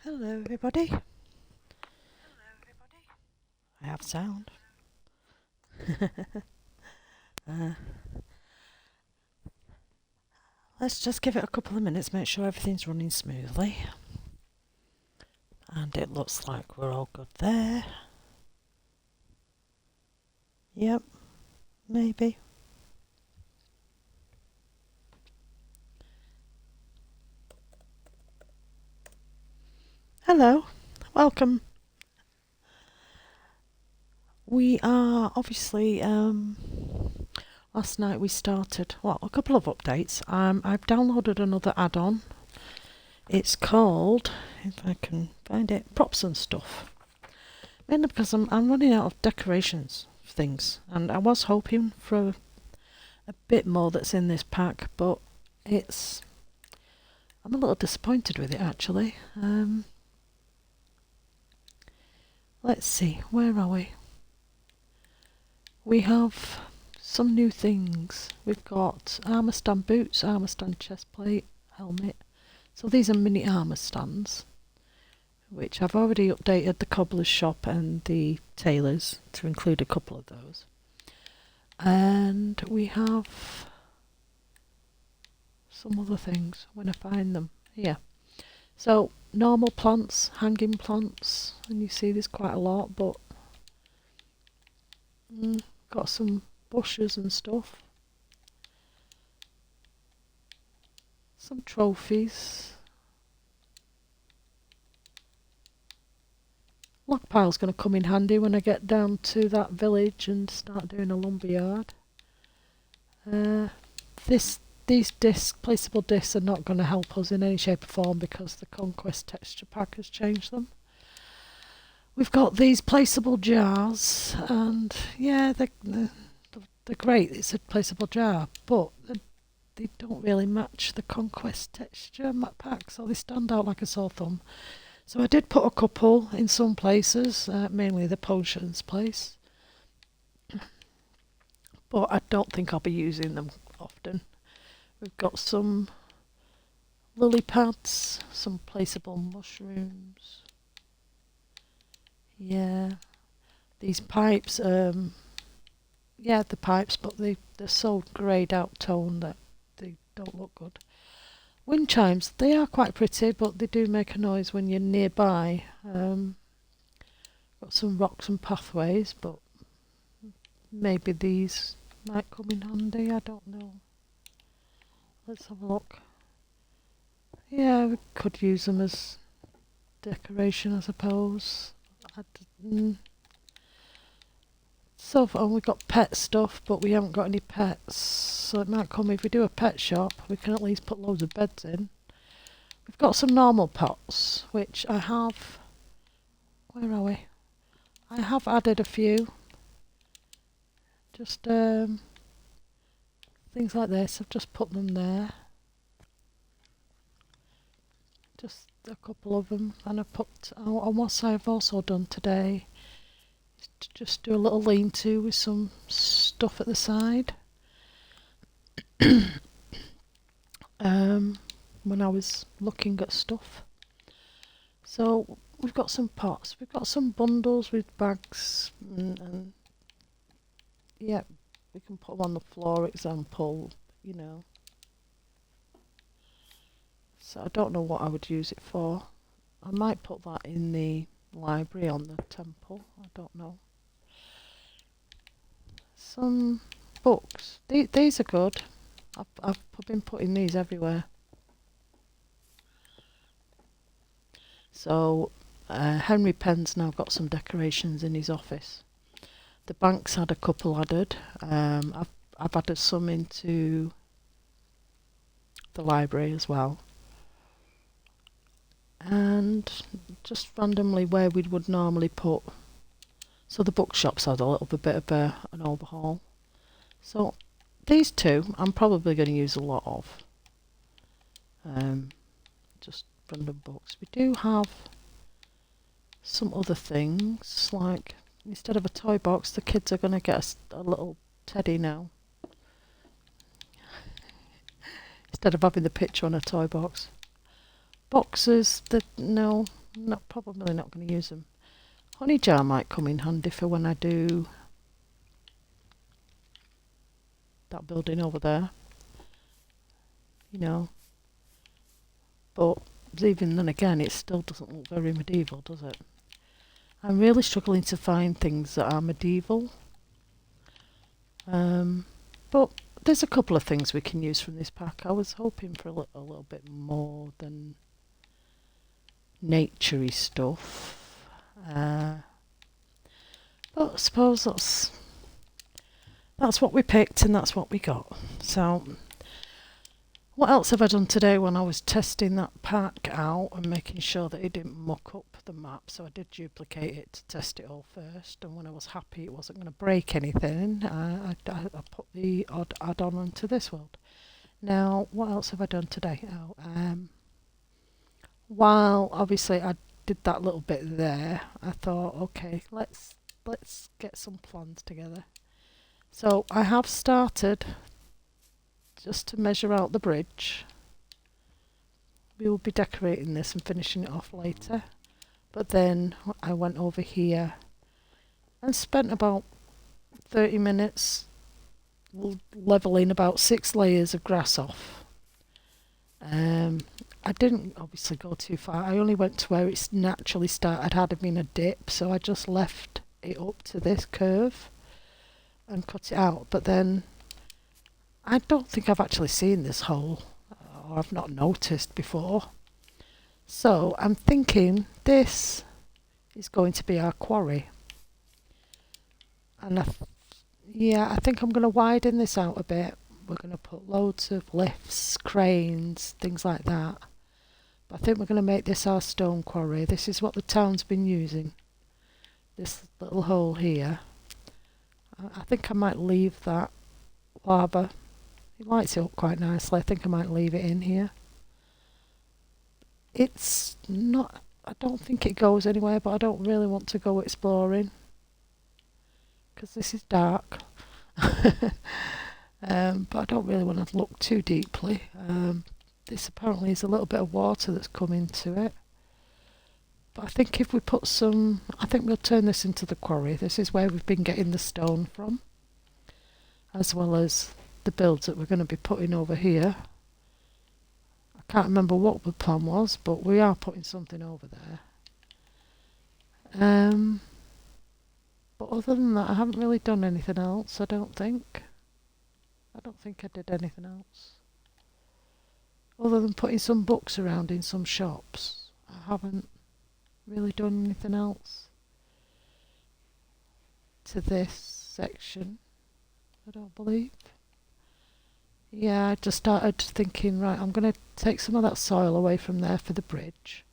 Hello everybody. I have sound. uh, let's just give it a couple of minutes, make sure everything's running smoothly. And it looks like we're all good there. Yep, maybe. Hello, welcome. We are obviously, last night we started, a couple of updates. I've downloaded another add-on. It's called, if I can find it, Props and Stuff. Mainly because I'm running out of decorations things, and I was hoping for a bit more that's in this pack, but I'm a little disappointed with it actually. Let's see, where are we? We have some new things. We've got armour stand boots, armour stand chest plate, helmet. So these are mini armour stands, which I've already updated the cobbler's shop and the tailor's to include a couple of those. And we have some other things when I find them. Here. So normal plants, hanging plants, and you see there's quite a lot, but got some bushes and stuff. Some trophies. Log pile's going to come in handy when I get down to that village and start doing a lumberyard. These placeable discs are not going to help us in any shape or form because the Conquest texture pack has changed them. We've got these placeable jars, and yeah, they're great. It's a placeable jar, but they don't really match the Conquest texture pack, so they stand out like a sore thumb. So I did put a couple in some places, mainly the potions place, but I don't think I'll be using them often. We've got some lily pads, some placeable mushrooms. Yeah, these pipes, the pipes, but they're so greyed out tone that they don't look good. Wind chimes, they are quite pretty, but they do make a noise when you're nearby. Got some rocks and pathways, but maybe these might come in handy, I don't know. Let's have a look. Yeah, we could use them as decoration, I suppose. So far we've got pet stuff, but we haven't got any pets, so it might come if we do a pet shop, we can at least put loads of beds in. We've got some normal pots, which I have, where are we? I have added a few, just things like this. I've just put them there, just a couple of them, and I've put, on what I've also done today is to just do a little lean-to with some stuff at the side. When I was looking at stuff. So we've got some pots, we've got some bundles with bags, and yeah, we can put them on the floor, example, you know. So I don't know what I would use it for. I might put that in the library on the temple, I don't know. Some books, these are good. I've been putting these everywhere. So Henry Penn's now got some decorations in his office. The bank's had a couple added. I've added some into the library as well. And just randomly where we would normally put. So the bookshops had a little bit of an overhaul. So these two I'm probably going to use a lot of. Just random books. We do have some other things, like instead of a toy box, the kids are going to get a little teddy now. Instead of having the picture on a toy box. Boxes, no, Probably not going to use them. Honey jar might come in handy for when I do that building over there. You know. But even then again, it still doesn't look very medieval, does it? I'm really struggling to find things that are medieval. But there's a couple of things we can use from this pack. I was hoping for a little bit more than naturey stuff. But I suppose that's what we picked and that's what we got. So what else have I done today when I was testing that pack out and making sure that it didn't muck up the map? So I did duplicate it to test it all first, and when I was happy it wasn't going to break anything, I put the odd add-on onto this world. Now, what else have I done today? While obviously I did that little bit there, I thought, okay, let's get some plans together. So I have started just to measure out the bridge. We will be decorating this and finishing it off later. But then I went over here and spent about 30 minutes levelling about 6 layers of grass off. I didn't obviously go too far. I only went to where it's naturally started, had been a dip, so I just left it up to this curve and cut it out. But then I don't think I've actually seen this hole, or I've not noticed before. So I'm thinking this is going to be our quarry. And I think I'm going to widen this out a bit. We're going to put loads of lifts, cranes, things like that. But I think we're going to make this our stone quarry. This is what the town's been using. This little hole here. I think I might leave that lava. It lights it up quite nicely. I think I might leave it in here. It's not, I don't think it goes anywhere, but I don't really want to go exploring because this is dark. But I don't really want to look too deeply. This apparently is a little bit of water that's come into it. But I think if we put some, I think we'll turn this into the quarry. This is where we've been getting the stone from, as well as the builds that we're going to be putting over here. I can't remember what the plan was, but we are putting something over there. But other than that, I haven't really done anything else, I don't think. I don't think I did anything else. Other than putting some books around in some shops. I haven't really done anything else to this section, I don't believe. Yeah, I just started thinking, right, I'm going to take some of that soil away from there for the bridge.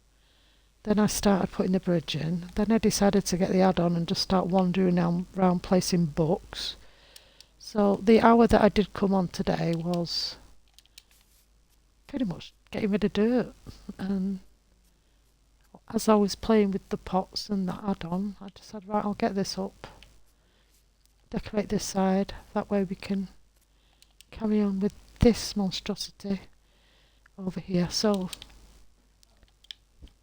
Then I started putting the bridge in. Then I decided to get the add-on and just start wandering around placing books. So the hour that I did come on today was pretty much getting rid of dirt. And as I was playing with the pots and the add-on, I just said, right, I'll get this up. Decorate this side. That way we can carry on with this monstrosity over here. So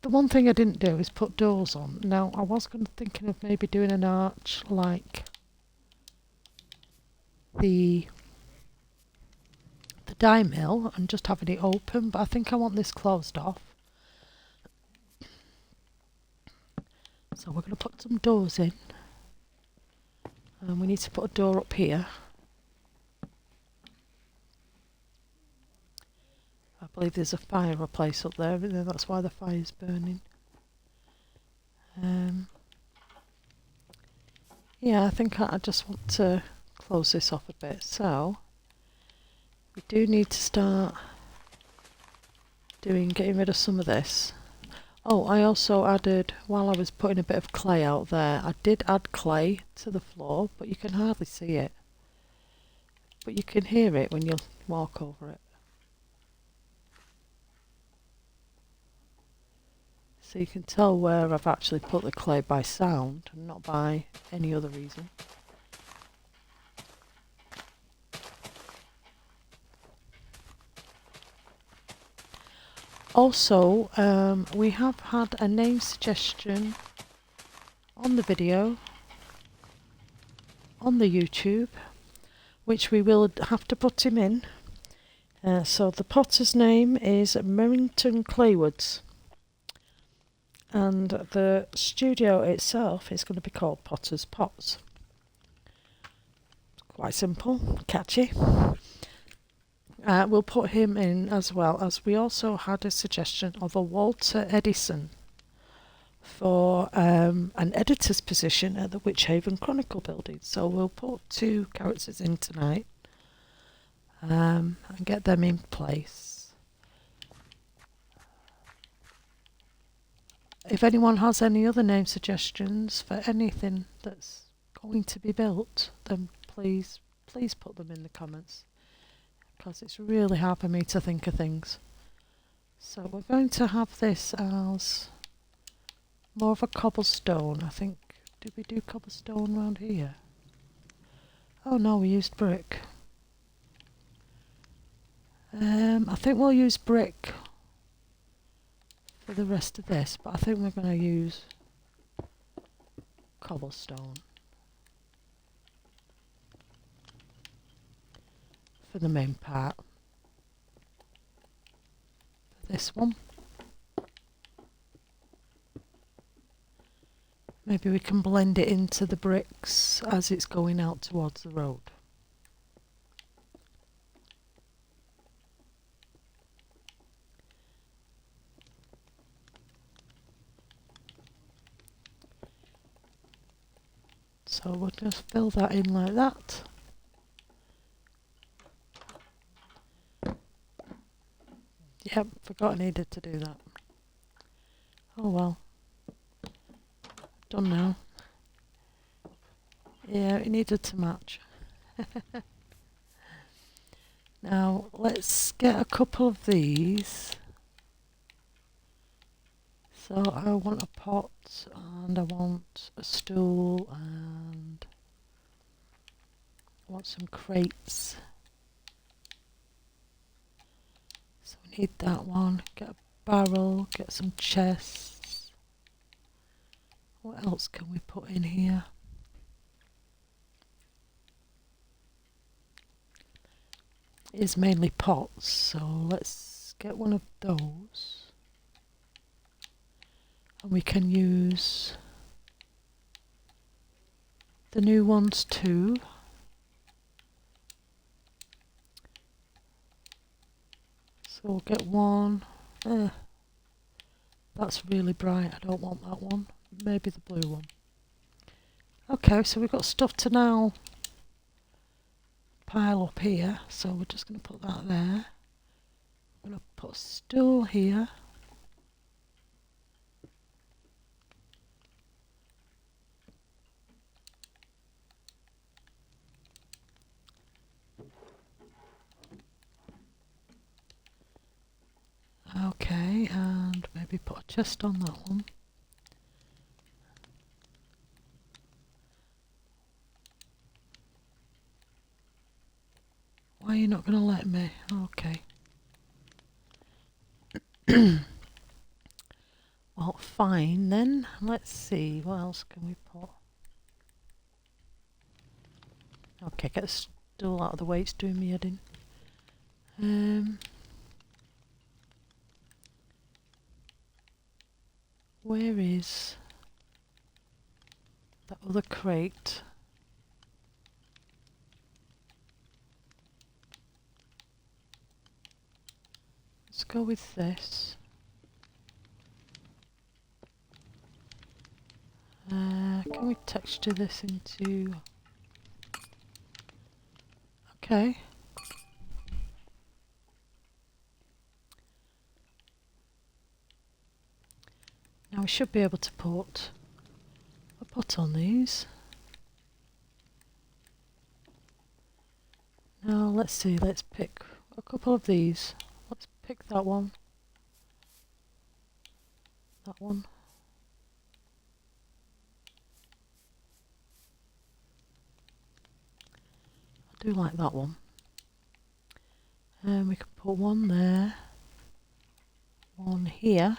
the one thing I didn't do is put doors on. Now I was thinking of maybe doing an arch like the dye mill and just having it open, but I think I want this closed off. So we're going to put some doors in, and we need to put a door up here. I believe there's a fireplace up there, and that's why the fire's burning. Yeah, I think I just want to close this off a bit. So we do need to start getting rid of some of this. Oh, I also added, while I was putting a bit of clay out there, I did add clay to the floor, but you can hardly see it. But you can hear it when you walk over it. So you can tell where I've actually put the clay by sound and not by any other reason. Also, we have had a name suggestion on the video on the YouTube, which we will have to put him in. So the potter's name is Merrington Clayward, and the studio itself is going to be called Potter's Pots. Quite simple, catchy. We'll put him in, as well as we also had a suggestion of a Walter Edison for an editor's position at the Witchhaven Chronicle building. So we'll put 2 characters in tonight and get them in place. If anyone has any other name suggestions for anything that's going to be built, then please put them in the comments, because it's really hard for me to think of things. So we're going to have this as more of a cobblestone, I think. Did we do cobblestone around here? Oh no, we used brick. I think we'll use brick for the rest of this, but I think we're going to use cobblestone for the main part. For this one. Maybe we can blend it into the bricks as it's going out towards the road. So we'll just fill that in like that. Yep, forgot I needed to do that. Oh well. Done now. Yeah, it needed to match. Now let's get a couple of these. So I want a pot, and I want a stool, and I want some crates. So we need that one. Get a barrel, get some chests. What else can we put in here? It's mainly pots, so let's get one of those. And we can use the new ones too. So we'll get one. That's really bright, I don't want that one. Maybe the blue one. Okay, so we've got stuff to now pile up here, so we're just going to put that there. I'm going to put a stool here. Okay, and maybe put a chest on that one. Why are you not going to let me? Okay. Well, fine then. Let's see, what else can we put? Okay, get the stool out of the way, it's doing me head in. Where is that other crate? Let's go with this. Can we texture this into... Okay. Now we should be able to put a pot on these. Now let's see, let's pick a couple of these. Let's pick that one. That one. I do like that one. And we can put one there. one here.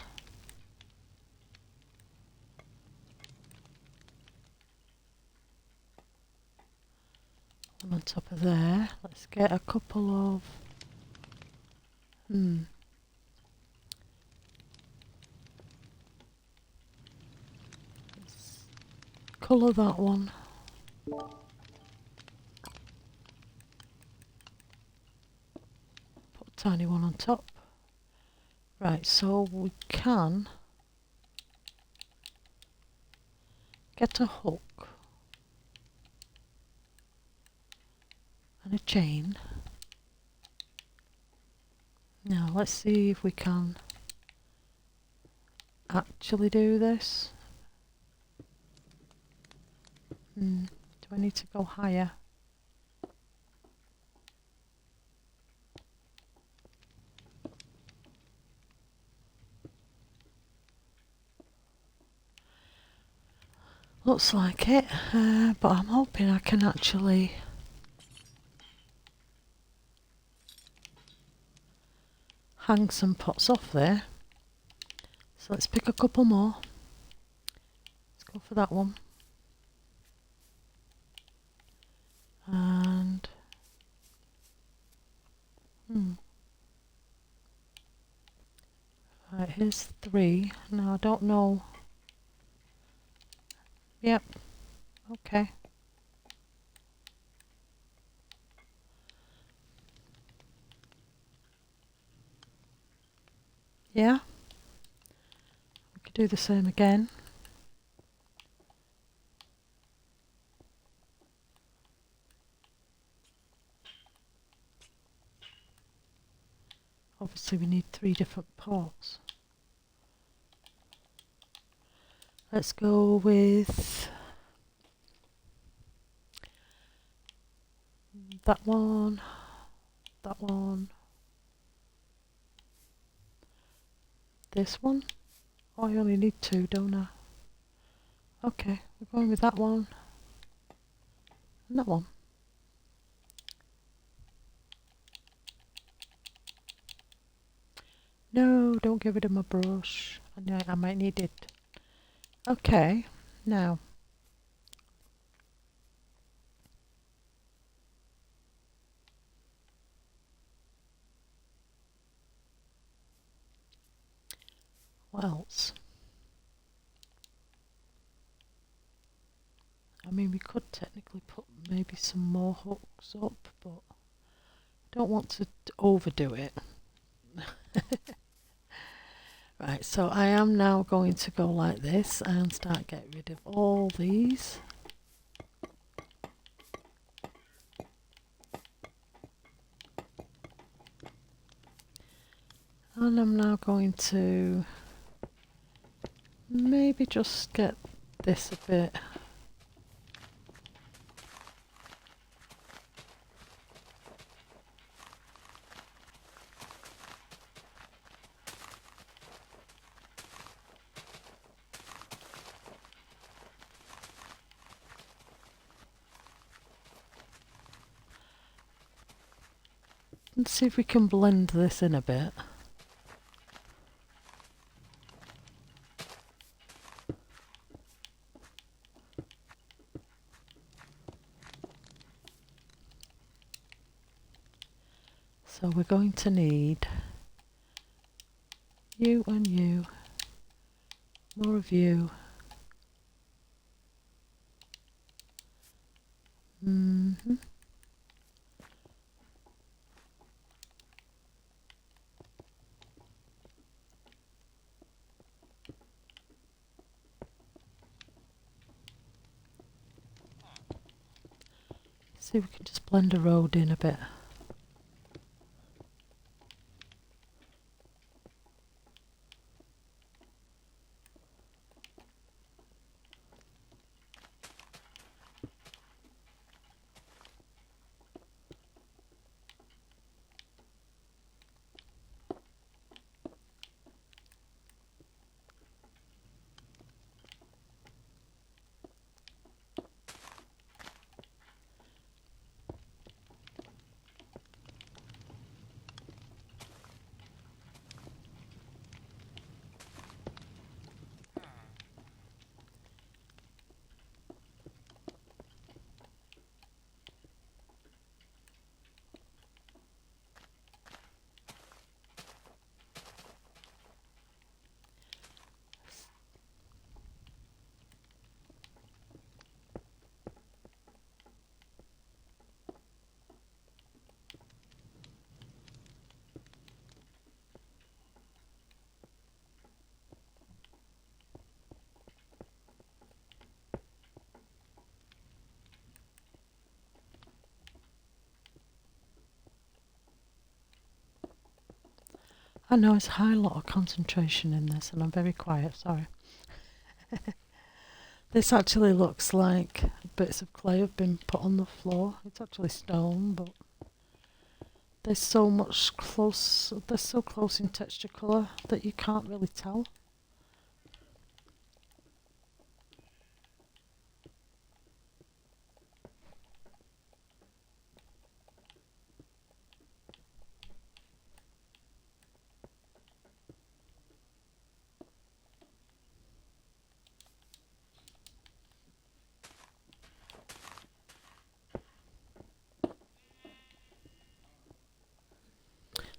One on top of there. Let's get a couple of... Let's colour that one. Put a tiny one on top. Right, so we can get a hook and a chain. Now let's see if we can actually do this. Do I need to go higher? Looks like it, but I'm hoping I can actually hang some pots off there. So let's pick a couple more. Let's go for that one. And right, here's 3. Now I don't know. Yep. Okay. Yeah. We could do the same again. Obviously we need 3 different pots. Let's go with that one, this one. Oh, I only need 2, don't I? Okay, we're going with that one and that one. No, don't get rid of my brush. I might need it. Okay, now what else? I mean, we could technically put maybe some more hooks up, but I don't want to overdo it. Right, so I am now going to go like this and start getting rid of all these. And I'm now going to maybe just get this a bit. Let's see if we can blend this in a bit. So we're going to need you and you, more of you. See if we can just blend a road in a bit. I know it's a high lot of concentration in this and I'm very quiet, sorry. This actually looks like bits of clay have been put on the floor. It's actually stone, but they're so close in texture colour that you can't really tell.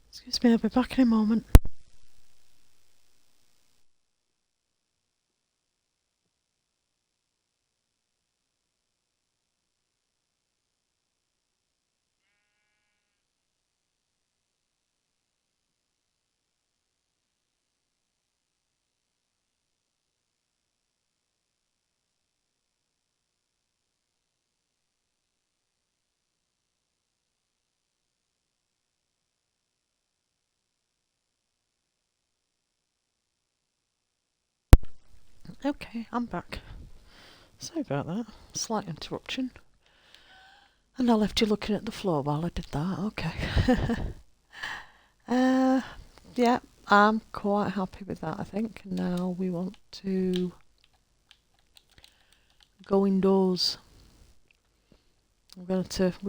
Excuse me, I'll be back in a moment. Okay, I'm back. Sorry about that. Slight interruption. And I left you looking at the floor while I did that. Okay. Yeah, I'm quite happy with that, I think. Now we want to go indoors. We're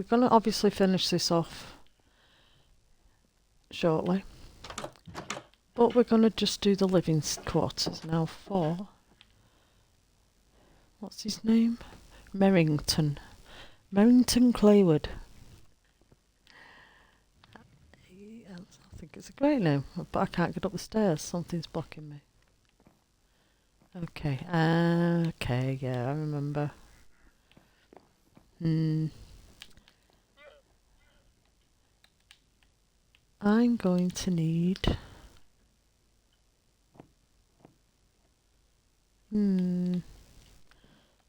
gonna obviously finish this off shortly. But we're gonna just do the living quarters now for, what's his name? Merrington Clayward. I think it's a great name, but I can't get up the stairs. Something's blocking me. Okay, okay, yeah, I remember. I'm going to need...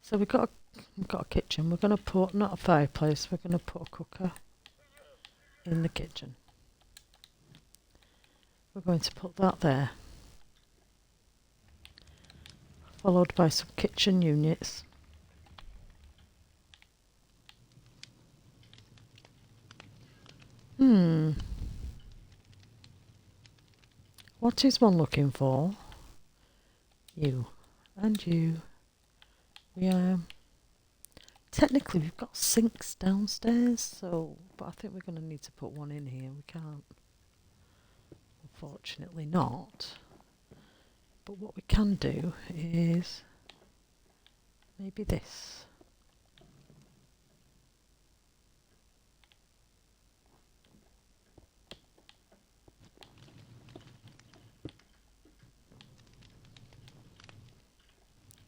So we've got a kitchen. We're going to put, not a fireplace, we're going to put a cooker in the kitchen. We're going to put that there. Followed by some kitchen units. What is one looking for? You. And you. Technically we've got sinks downstairs, so, but I think we're going to need to put one in here. We can't, unfortunately not. But what we can do is maybe this.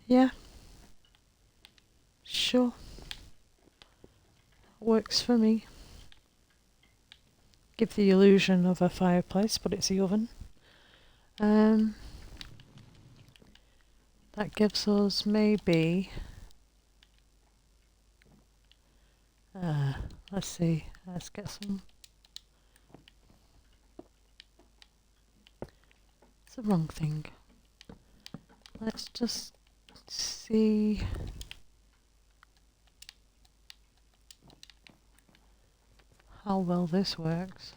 Yeah. Sure. Works for me. Give the illusion of a fireplace, but it's the oven. That gives us maybe... let's see. Let's get some... It's the wrong thing. Let's just see... how well this works.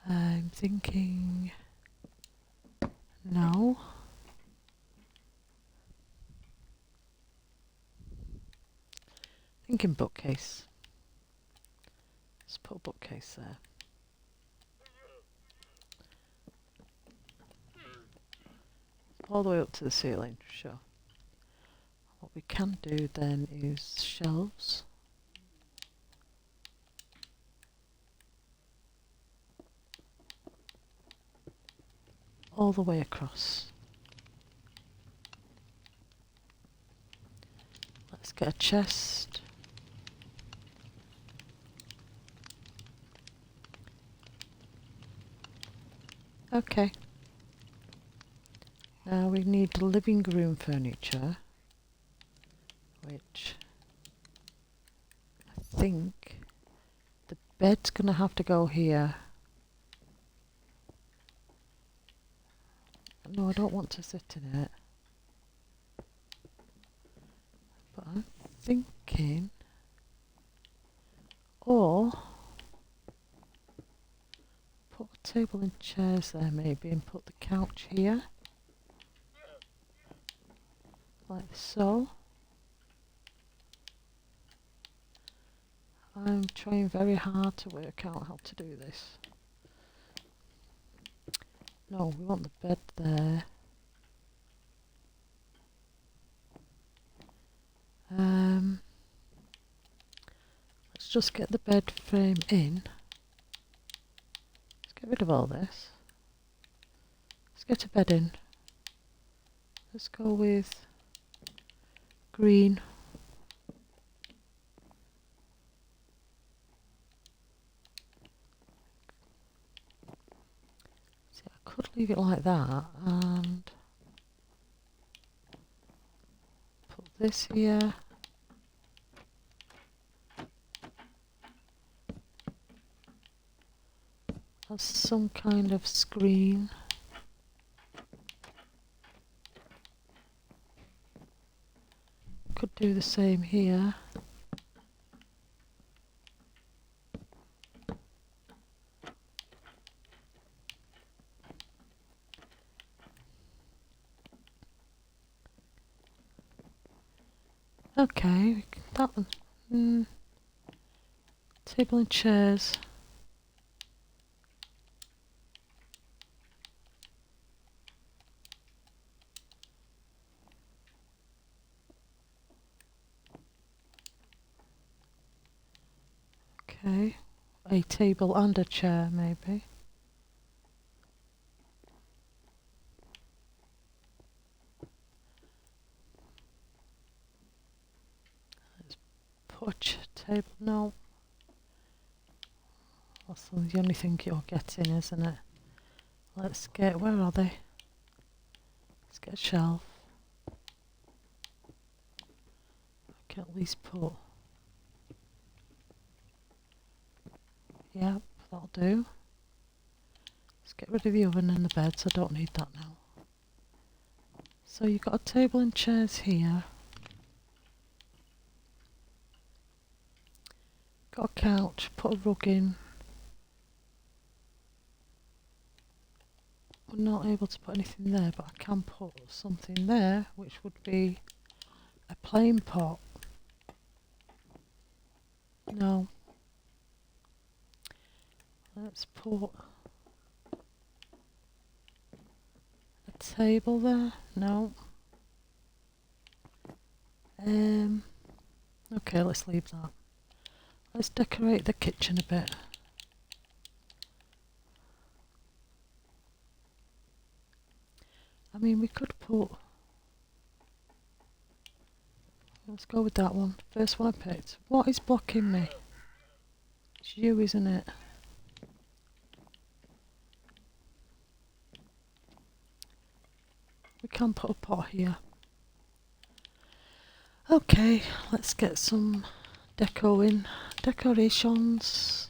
I'm thinking no. Thinking bookcase. Let's put a bookcase there. All the way up to the ceiling, sure. What we can do then is shelves. All the way across. Let's get a chest. Okay. We need living room furniture, which I think the bed's going to have to go here. No, I don't want to sit in it. But I'm thinking, or put a table and chairs there maybe, and put the couch here, like so. I'm trying very hard to work out how to do this. No, we want the bed there. Let's just get the bed frame in. Let's get rid of all this. Let's get a bed in. Let's go with green. See, I could leave it like that and put this here. As some kind of screen. Could do the same here. Okay, that one. Table and chairs. Okay, a table and a chair maybe. Let's put a table, no. That's the only thing you're getting, isn't it? Let's get, where are they? Let's get a shelf. I can at least put, yep, that'll do. Let's get rid of the oven and the bed, so I don't need that now. So you've got a table and chairs here. Got a couch, put a rug in. We're not able to put anything there, but I can put something there, which would be a plain pot. No. Let's put a table there. No. Okay, let's leave that. Let's decorate the kitchen a bit. I mean, we could put, let's go with that one. First one I picked. What is blocking me? It's you, isn't it? We can put a pot here. Okay, let's get some deco in. Decorations.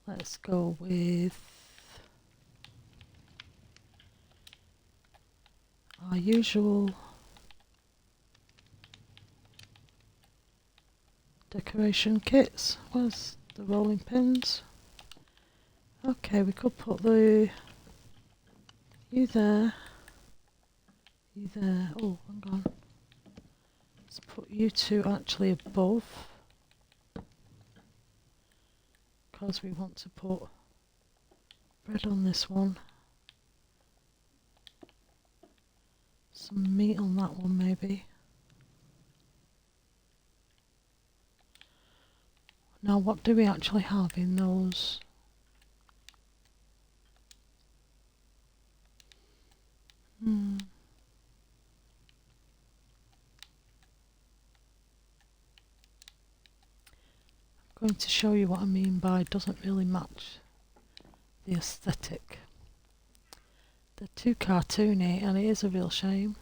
Let's go with our usual decoration kits. Where's the rolling pins? Okay, we could put the you there, you there. Oh, hang on. Let's put you two actually above, because we want to put bread on this one. Some meat on that one maybe. Now what do we actually have in those? I'm going to show you what I mean by doesn't really match the aesthetic. They're too cartoony, and it is a real shame.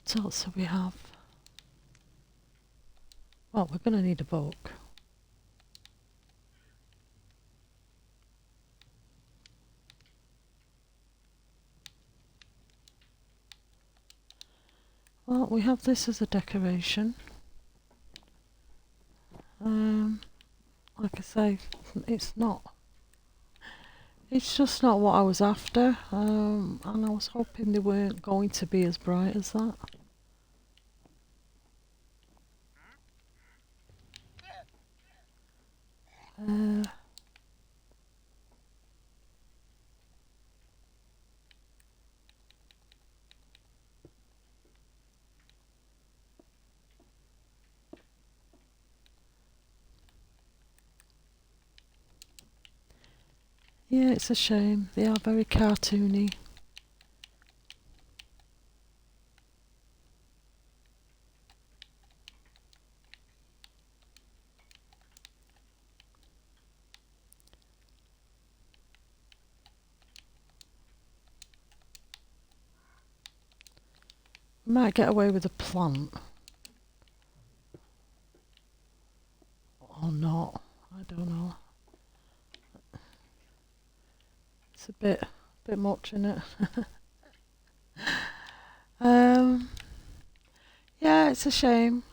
What else do we have? Well, we're going to need a book. Well, we have this as a decoration. Like I say, it's just not what I was after, and I was hoping they weren't going to be as bright as that. Yeah, it's a shame. They are very cartoony. Might get away with a plant. Or not. I don't know. It's a bit much, isn't it? Yeah, it's a shame.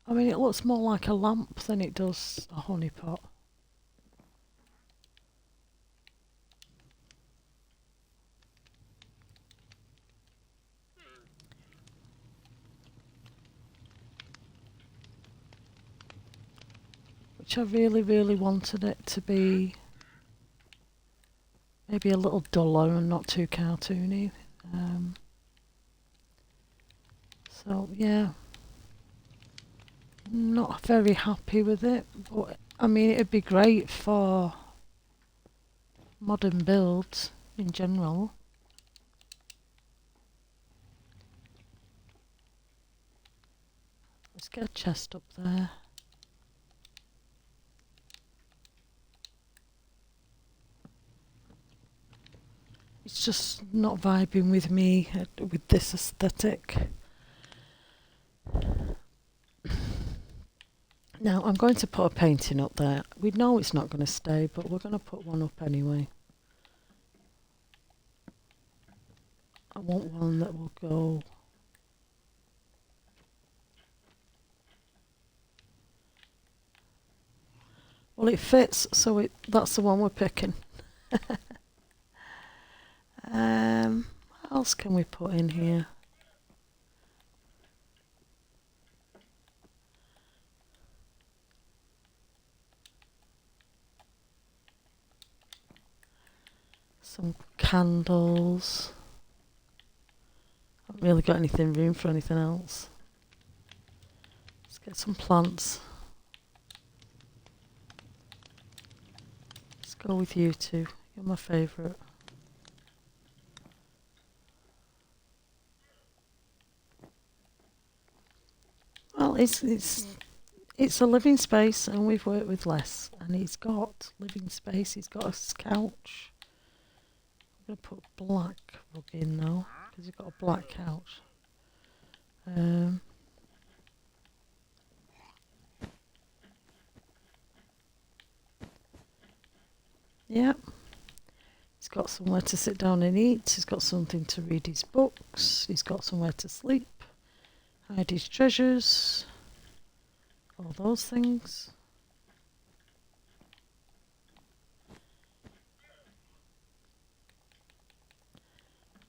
I mean, it looks more like a lamp than it does a honey pot. Which I really, really wanted it to be maybe a little duller and not too cartoony. So, yeah. Not very happy with it, but I mean, it'd be great for modern builds in general. Let's get a chest up there. It's just not vibing with me with this aesthetic. Now I'm going to put a painting up there. We know it's not going to stay, but we're going to put one up anyway. I want one that will go. Well, it fits, so that's the one we're picking. What else can we put in here? Some candles. Haven't really got room for anything else. Let's get some plants. Let's go with you two. You're my favourite. Well, it's a living space, and we've worked with less. And he's got living space. He's got a couch. I'm going to put black rug in now, because he's got a black couch. Yeah. He's got somewhere to sit down and eat. He's got something to read his books. He's got somewhere to sleep. Hide his treasures. All those things.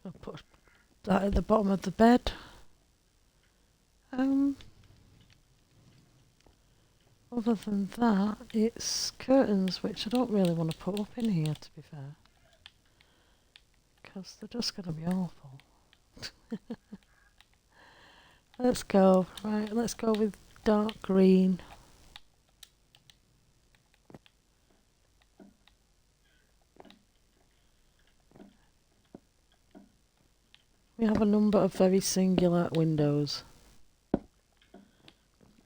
I'll put that at the bottom of the bed. Other than that, it's curtains, which I don't really want to put up in here, to be fair, because they're just going to be awful. Let's go. Right, let's go with dark green. We have a number of very singular windows.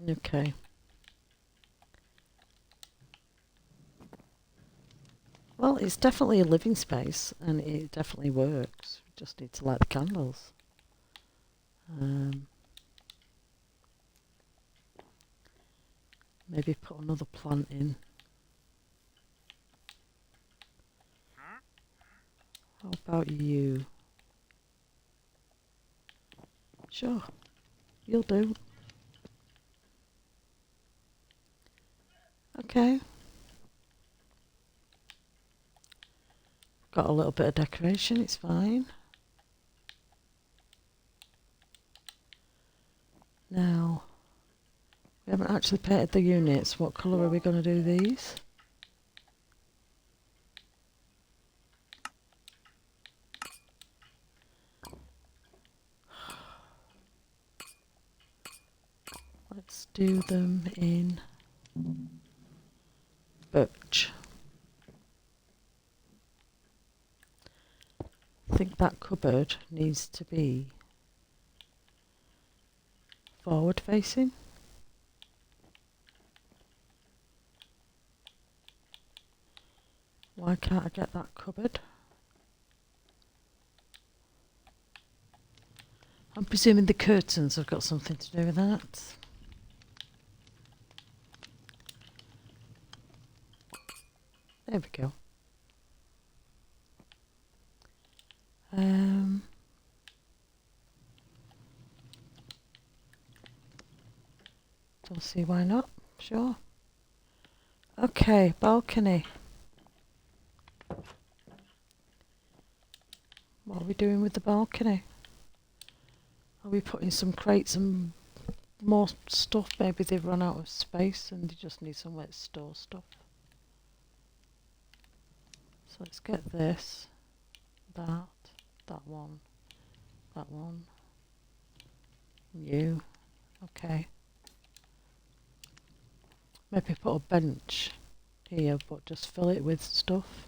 Okay. Well, it's definitely a living space and it definitely works. We just need to light the candles. Maybe put another plant in. How about you? Sure, you'll do. Okay. Got a little bit of decoration, it's fine. Now, we haven't actually painted the units. What colour are we going to do these? Let's do them in birch. I think that cupboard needs to be forward facing. Why can't I get that cupboard? I'm presuming the curtains have got something to do with that. There we go. Don't see why not. Sure. Okay, balcony. What are we doing with the balcony? Are we putting some crates and more stuff? Maybe they've run out of space and they just need somewhere to store stuff. So let's get this, that one, you. Okay. Maybe put a bench here, but just fill it with stuff.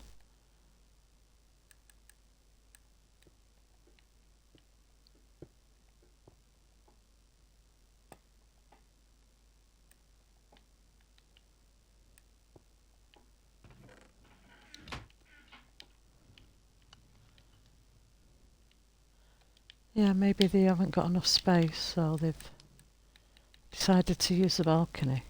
Yeah, maybe they haven't got enough space, so they've decided to use the balcony.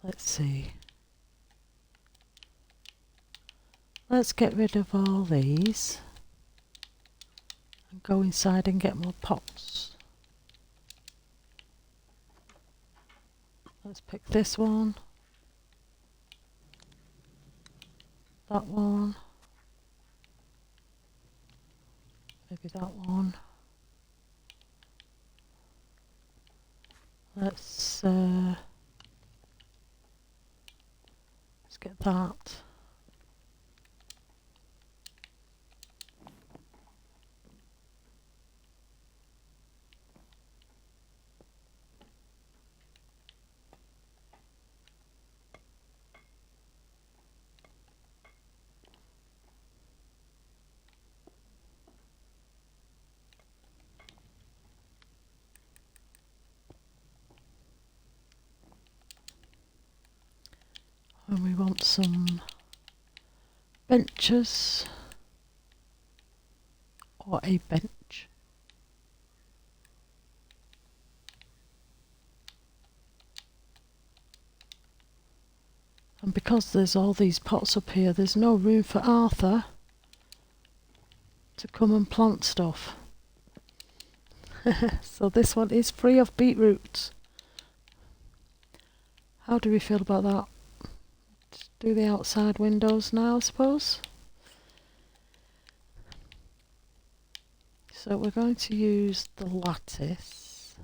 Let's see. Let's get rid of all these and go inside and get more pots. Let's pick this one, that one, maybe that one. Let's get that. And we want some benches or a bench. And because there's all these pots up here, there's no room for Arthur to come and plant stuff. So this one is free of beetroots. How do we feel about that? Do the outside windows now, I suppose. So we're going to use the lattice.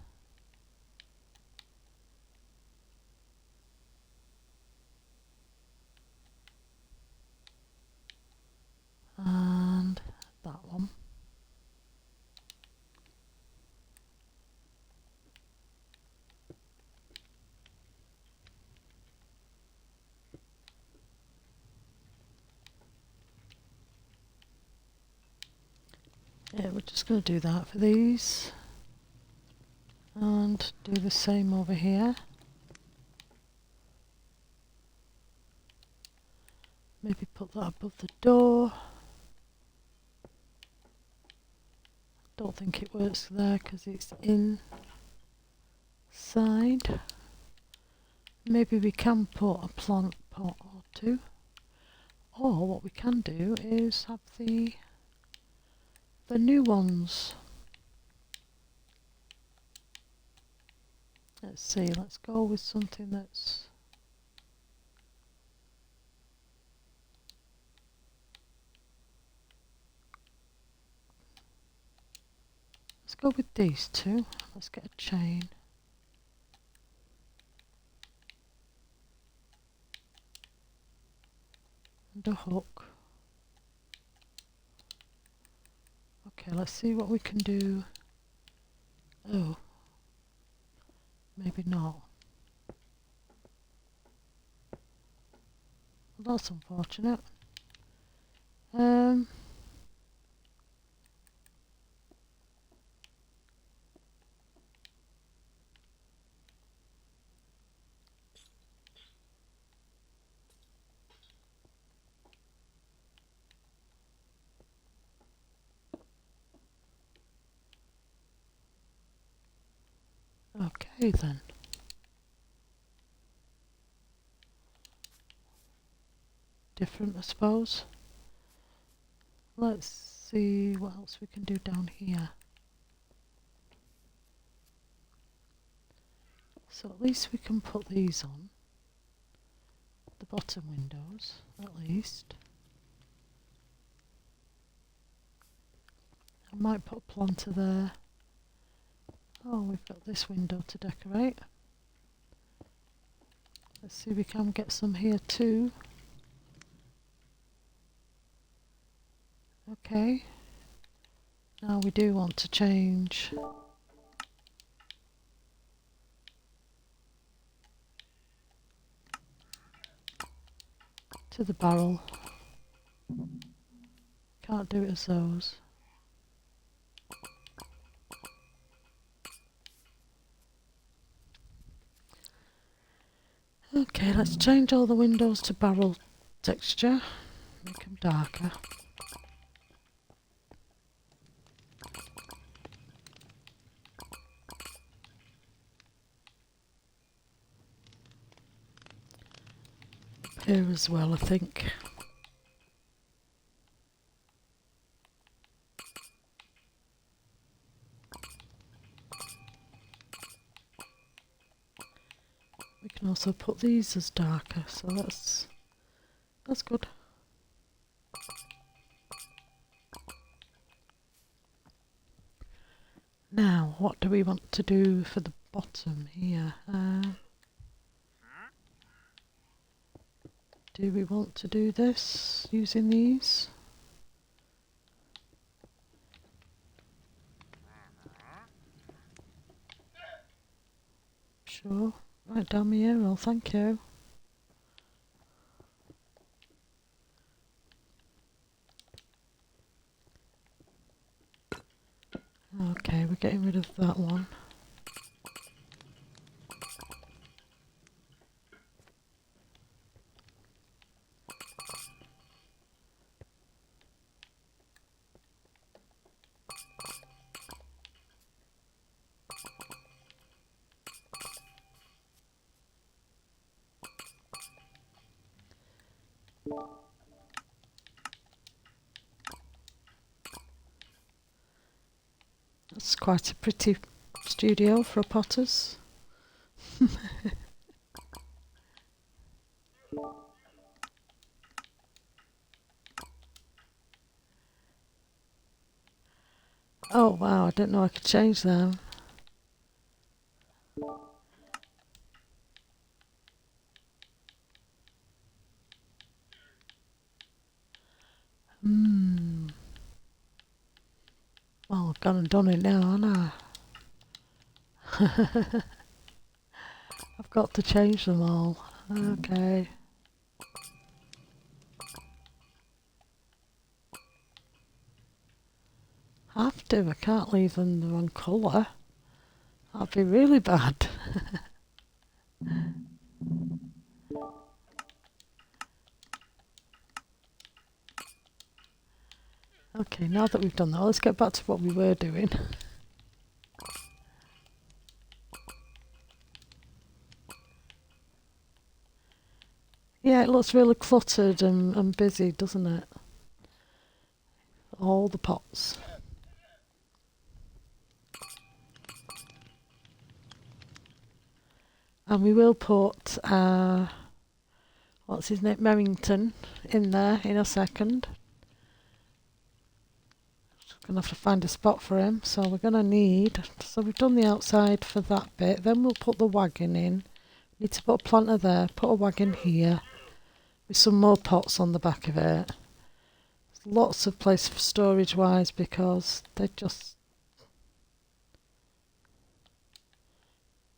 And that one. Yeah, we're just going to do that for these. And do the same over here. Maybe put that above the door. Don't think it works there because it's inside. Maybe we can put a plant pot or two. Or what we can do is have the new ones. Let's see, let's go with something that's let's go with these two. Let's get a chain. And a hook. Okay, let's see what we can do. Oh, maybe not. Well, that's unfortunate. Okay then. Different, I suppose. Let's see what else we can do down here. So at least we can put these on the bottom windows, at least. I might put a planter there. Oh, we've got this window to decorate. Let's see if we can get some here too. Okay. Now we do want to change to the barrel. Can't do it as those. Okay, let's change all the windows to barrel texture. Make them darker. Here as well, I think. We can also put these as darker, so that's good. Now, what do we want to do for the bottom here? Do we want to do this using these? Sure. Right down my ear roll, thank you. Okay, we're getting rid of that one. That's quite a pretty studio for a potter's. Oh wow, I didn't know I could change them. Hmm. Well, I've gone and done it now, haven't I? I've got to change them all. Okay. Have to, I can't leave them the wrong colour. That'd be really bad. Okay, now that we've done that, let's get back to what we were doing. Yeah, it looks really cluttered and busy, doesn't it? All the pots. And we will put, what's his name, Merrington, in there in a second. Gonna have to find a spot for him, so we're gonna need, so we've done the outside for that bit, then we'll put the wagon in. Need to put a planter there, put a wagon here, with some more pots on the back of it. There's lots of place for storage wise because they just,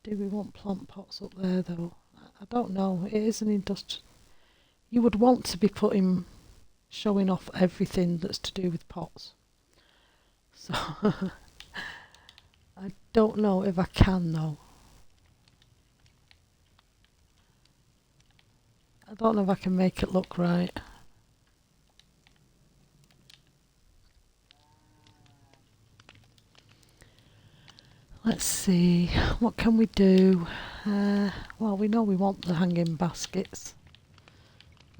do we want plant pots up there though? I don't know, it is an industrial, you would want to be putting, showing off everything that's to do with pots. So I don't know if I can though. I don't know if I can make it look right. Let's see, what can we do? Well, we know we want the hanging baskets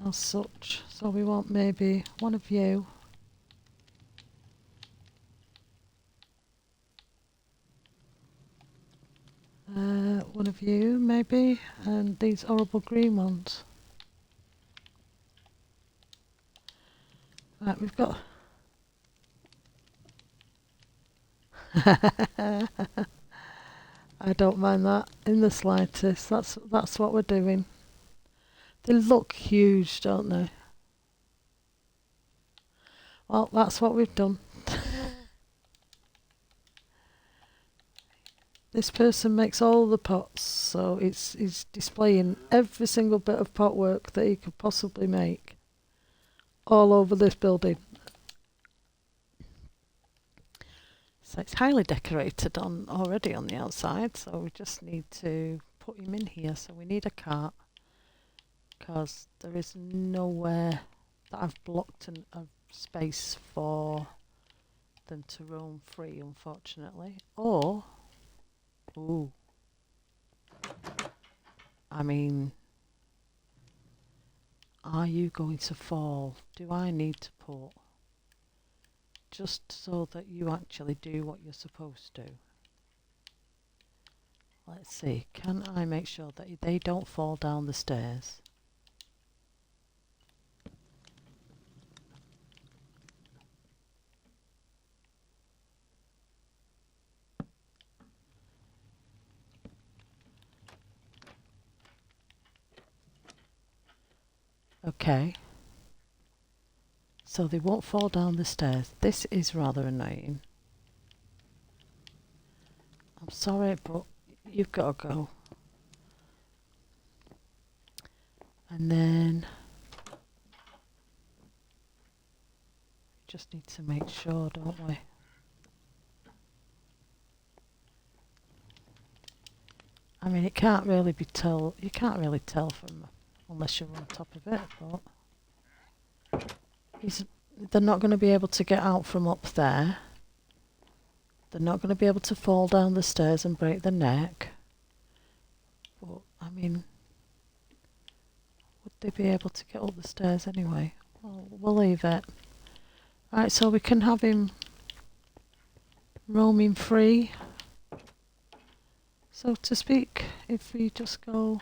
as such, so we want maybe one of you. One of you, maybe, and these horrible green ones. Right, we've got... I don't mind that in the slightest. That's what we're doing. They look huge, don't they? Well, that's what we've done. This person makes all the pots, so he's displaying every single bit of pot work that he could possibly make all over this building. So it's highly decorated already on the outside, so we just need to put him in here. So we need a cart because there is nowhere that I've blocked a space for them to roam free, unfortunately. Or, ooh, I mean, are you going to fall? Do I need to put? Just so that you actually do what you're supposed to. Let's see, can I make sure that they don't fall down the stairs? Okay. So they won't fall down the stairs. This is rather annoying. I'm sorry, but you've got to go. And then just need to make sure, don't we? I mean, it can't really be you can't really tell from unless you're on top of it, but they're not going to be able to get out from up there. They're not going to be able to fall down the stairs and break their neck. But, I mean, would they be able to get up the stairs anyway? Well, we'll leave it. Right, so we can have him roaming free, so to speak, if we just go...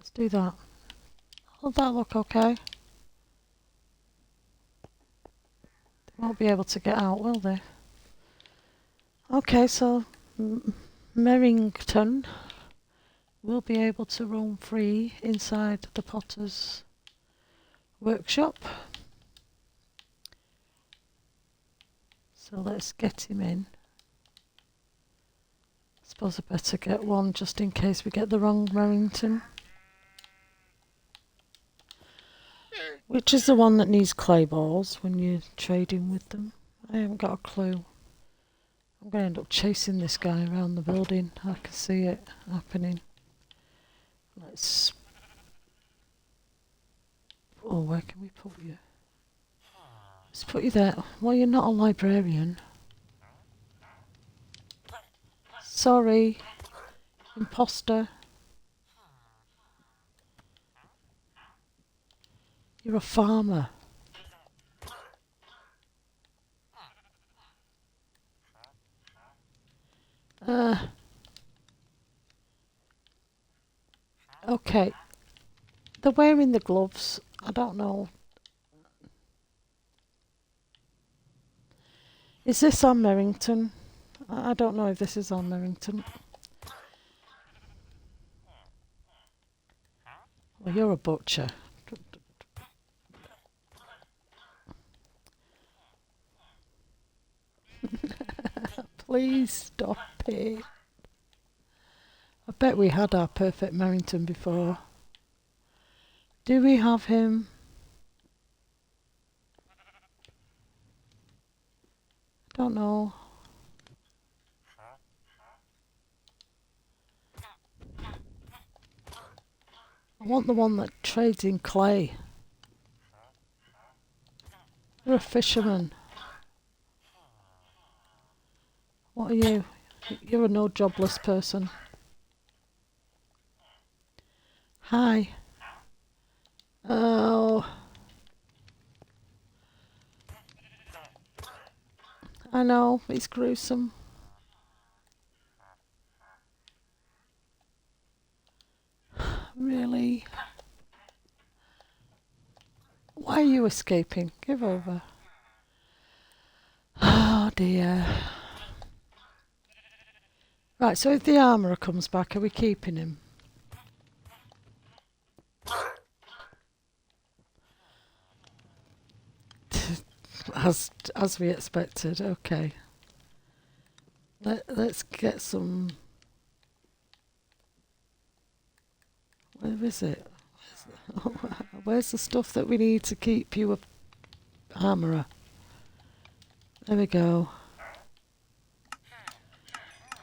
Let's do that. Will that look okay? They won't be able to get out, will they? Okay, so Merrington will be able to roam free inside the potter's workshop. So let's get him in. Suppose I better get one just in case we get the wrong Merrington. Which is the one that needs clay balls when you're trading with them? I haven't got a clue. I'm going to end up chasing this guy around the building. I can see it happening. Let's... Oh, where can we put you? Let's put you there. Well, you're not a librarian. Sorry. Imposter. You're a farmer. Okay. They're wearing the gloves. I don't know. Is this on Merrington? I don't know if this is on Merrington. Well, you're a butcher. Please stop it. I bet we had our perfect Merrington before. Do we have him? Don't know. I want the one that trades in clay. You're a fisherman. What are you? You're a no jobless person. Hi. Oh. I know, it's gruesome. Really? Why are you escaping? Give over. Oh dear. Right, so if the armourer comes back, are we keeping him? As we expected, okay. Let's get some... Where is it? Where's the stuff that we need to keep you a armourer? There we go.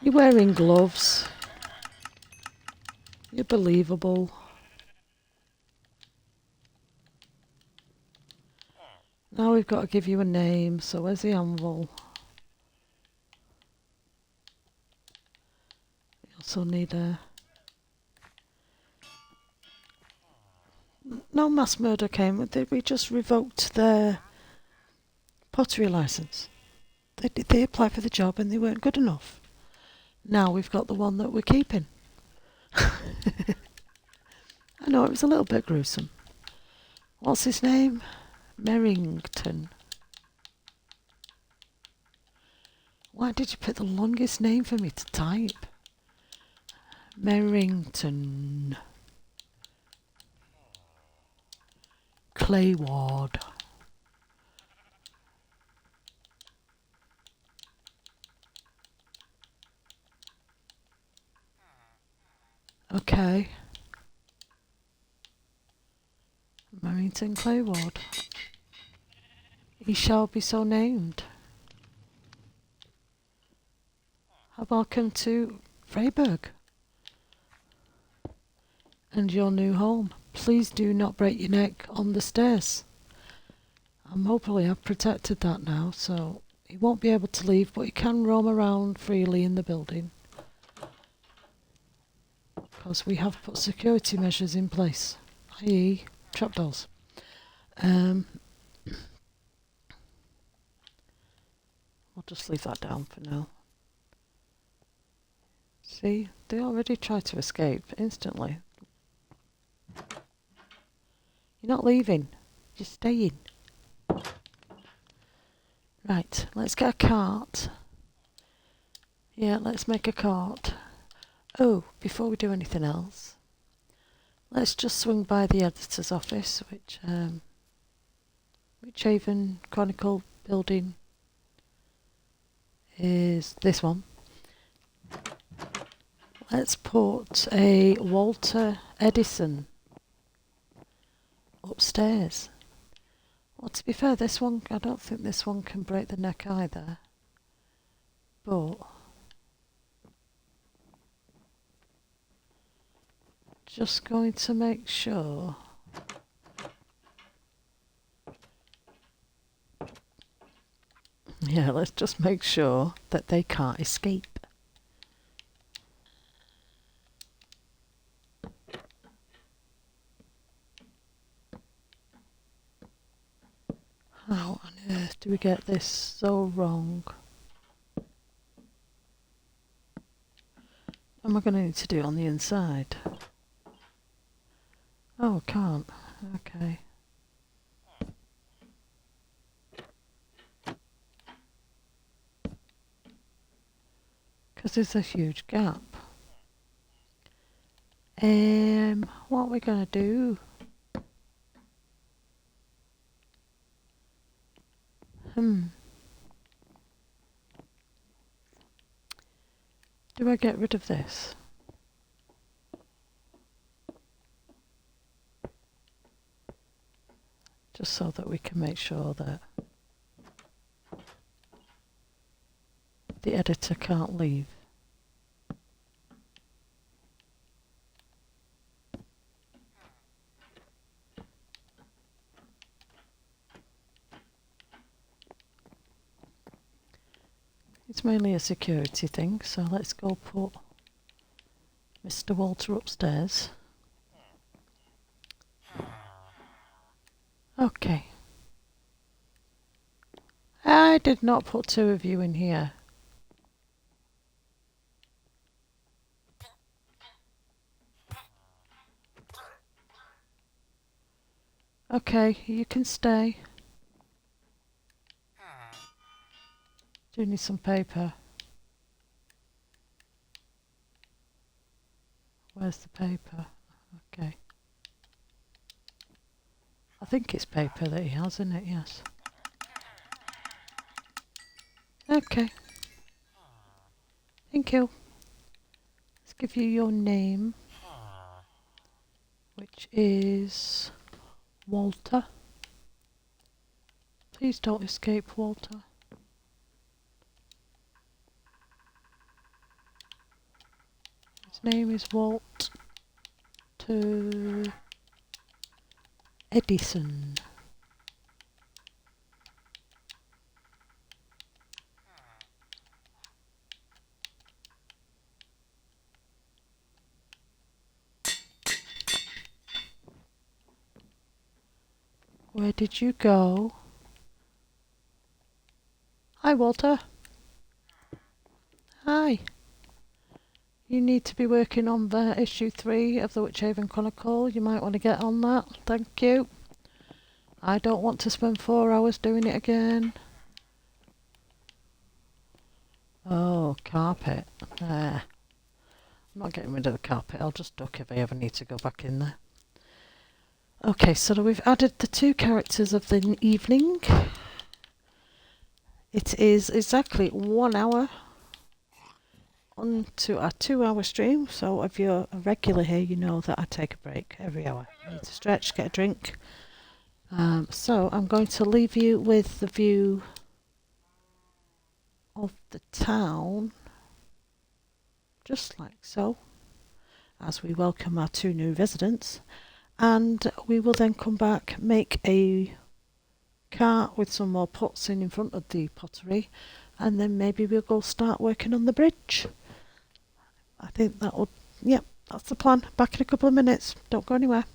You're wearing gloves. You're believable. Now we've got to give you a name, so where's the anvil? We also need a... No mass murder came. We just revoked their pottery licence. They applied for the job and they weren't good enough. Now we've got the one that we're keeping. I know, it was a little bit gruesome. What's his name? Merrington. Why did you pick the longest name for me to type? Merrington Clayward. Okay. Merrington Clayward. He shall be so named. Welcome to Freyburgh and your new home. Please do not break your neck on the stairs. Hopefully I've protected that now, so he won't be able to leave, but he can roam around freely in the building. Because we have put security measures in place, i.e. trapdoors. We'll just leave that down for now. See, they already tried to escape instantly. You're not leaving. You're staying. Right, let's get a cart. Yeah, let's make a cart. Oh, before we do anything else, let's just swing by the editor's office, which Haven Chronicle building is this one. Let's put a Walter Edison upstairs. Well, to be fair, this one, I don't think this one can break the neck either. But just going to make sure. Yeah, let's just make sure that they can't escape. How on earth do we get this so wrong? Am I going to need to do it on the inside? Oh, I can't. Okay. Because there's a huge gap. What are we going to do? Do I get rid of this? Just so that we can make sure that the editor can't leave. It's mainly a security thing, so let's go put Mr. Walter upstairs. Okay. I did not put two of you in here. Okay, you can stay. Do need some paper. Where's the paper? Okay. I think it's paper that he has, isn't it? Yes. Okay. Thank you. Let's give you your name, which is Walter. Please don't escape, Walter. His name is Walt to Edison. Where did you go? Hi, Walter. Hi. You need to be working on the issue 3 of the Witchhaven Chronicle. You might want to get on that. Thank you. I don't want to spend 4 hours doing it again. Oh, carpet. There. I'm not getting rid of the carpet. I'll just duck if I ever need to go back in there. Okay, so we've added the 2 characters of the evening. It is exactly 1 hour on to our 2-hour stream. So if you're a regular here, you know that I take a break every hour. I need to stretch, get a drink. So I'm going to leave you with the view of the town, just like so, as we welcome our 2 new residents. And we will then come back, make a cart with some more pots in front of the pottery, and then maybe we'll go start working on the bridge. I think that will, yep, that's the plan. Back in a couple of minutes. Don't go anywhere.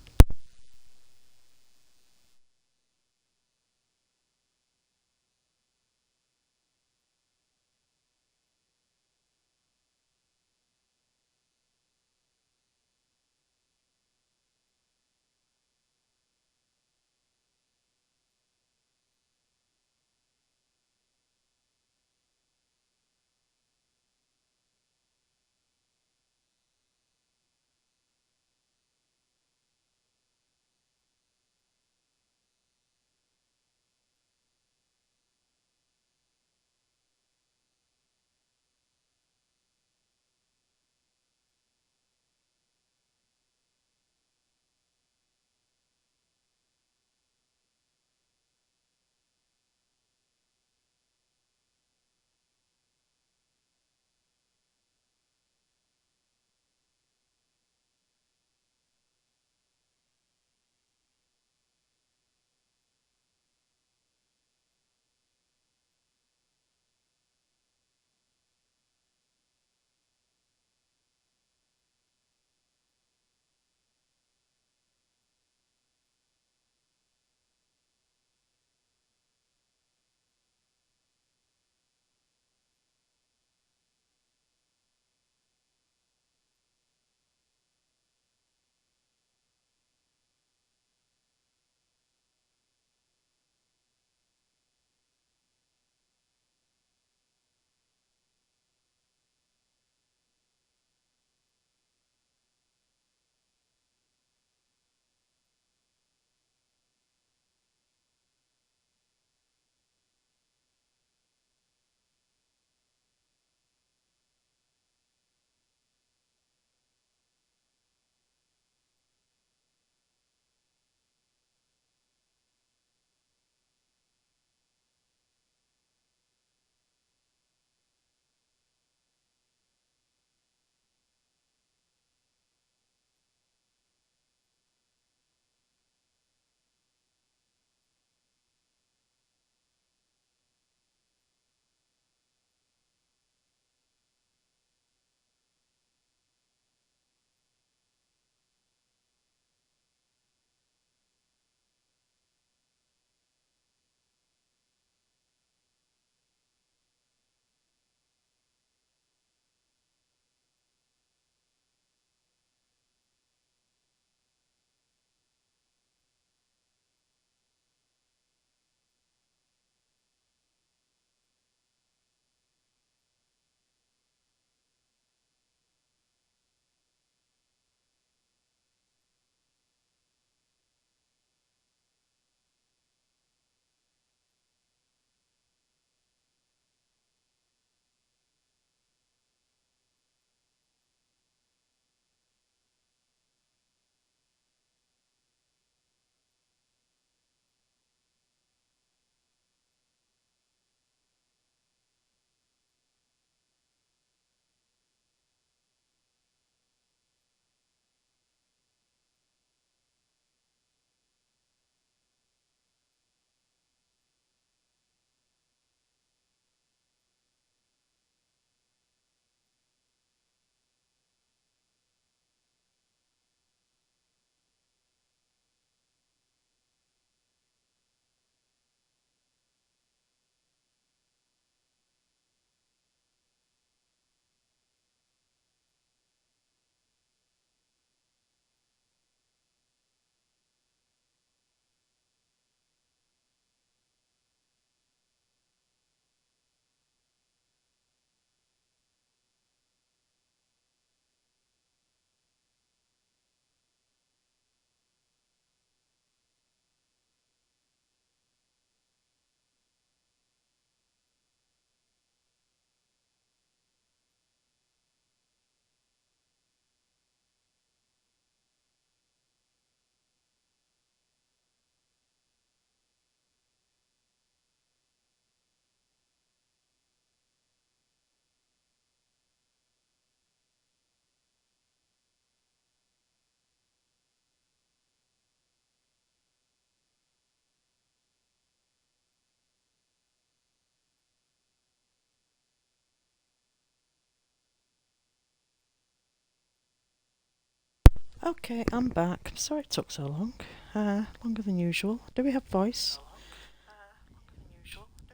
Okay, I'm back. I'm sorry it took so long. Longer than usual. Do we have voice?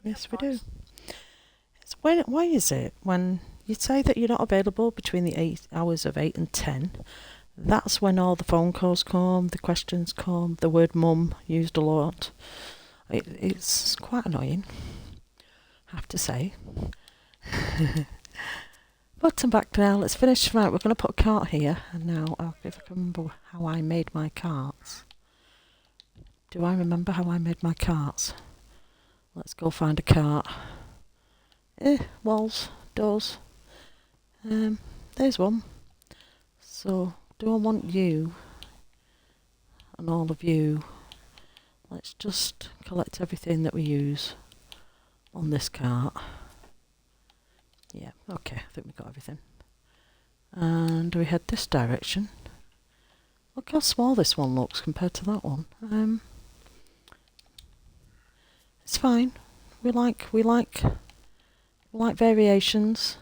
Yes, we do. Why is it when you say that you're not available between the 8 hours of 8 and 10, that's when all the phone calls come, the questions come, the word mum used a lot. It's quite annoying, I have to say. But I'm back now. Let's finish. Right, we're going to put a cart here. And now, if I can remember how I made my carts. Do I remember how I made my carts? Let's go find a cart. Walls, doors. There's one. So, do I want you and all of you? Let's just collect everything that we use on this cart. Yeah, okay, I think we've got everything. And we head this direction. Look how small this one looks compared to that one. It's fine. We like variations.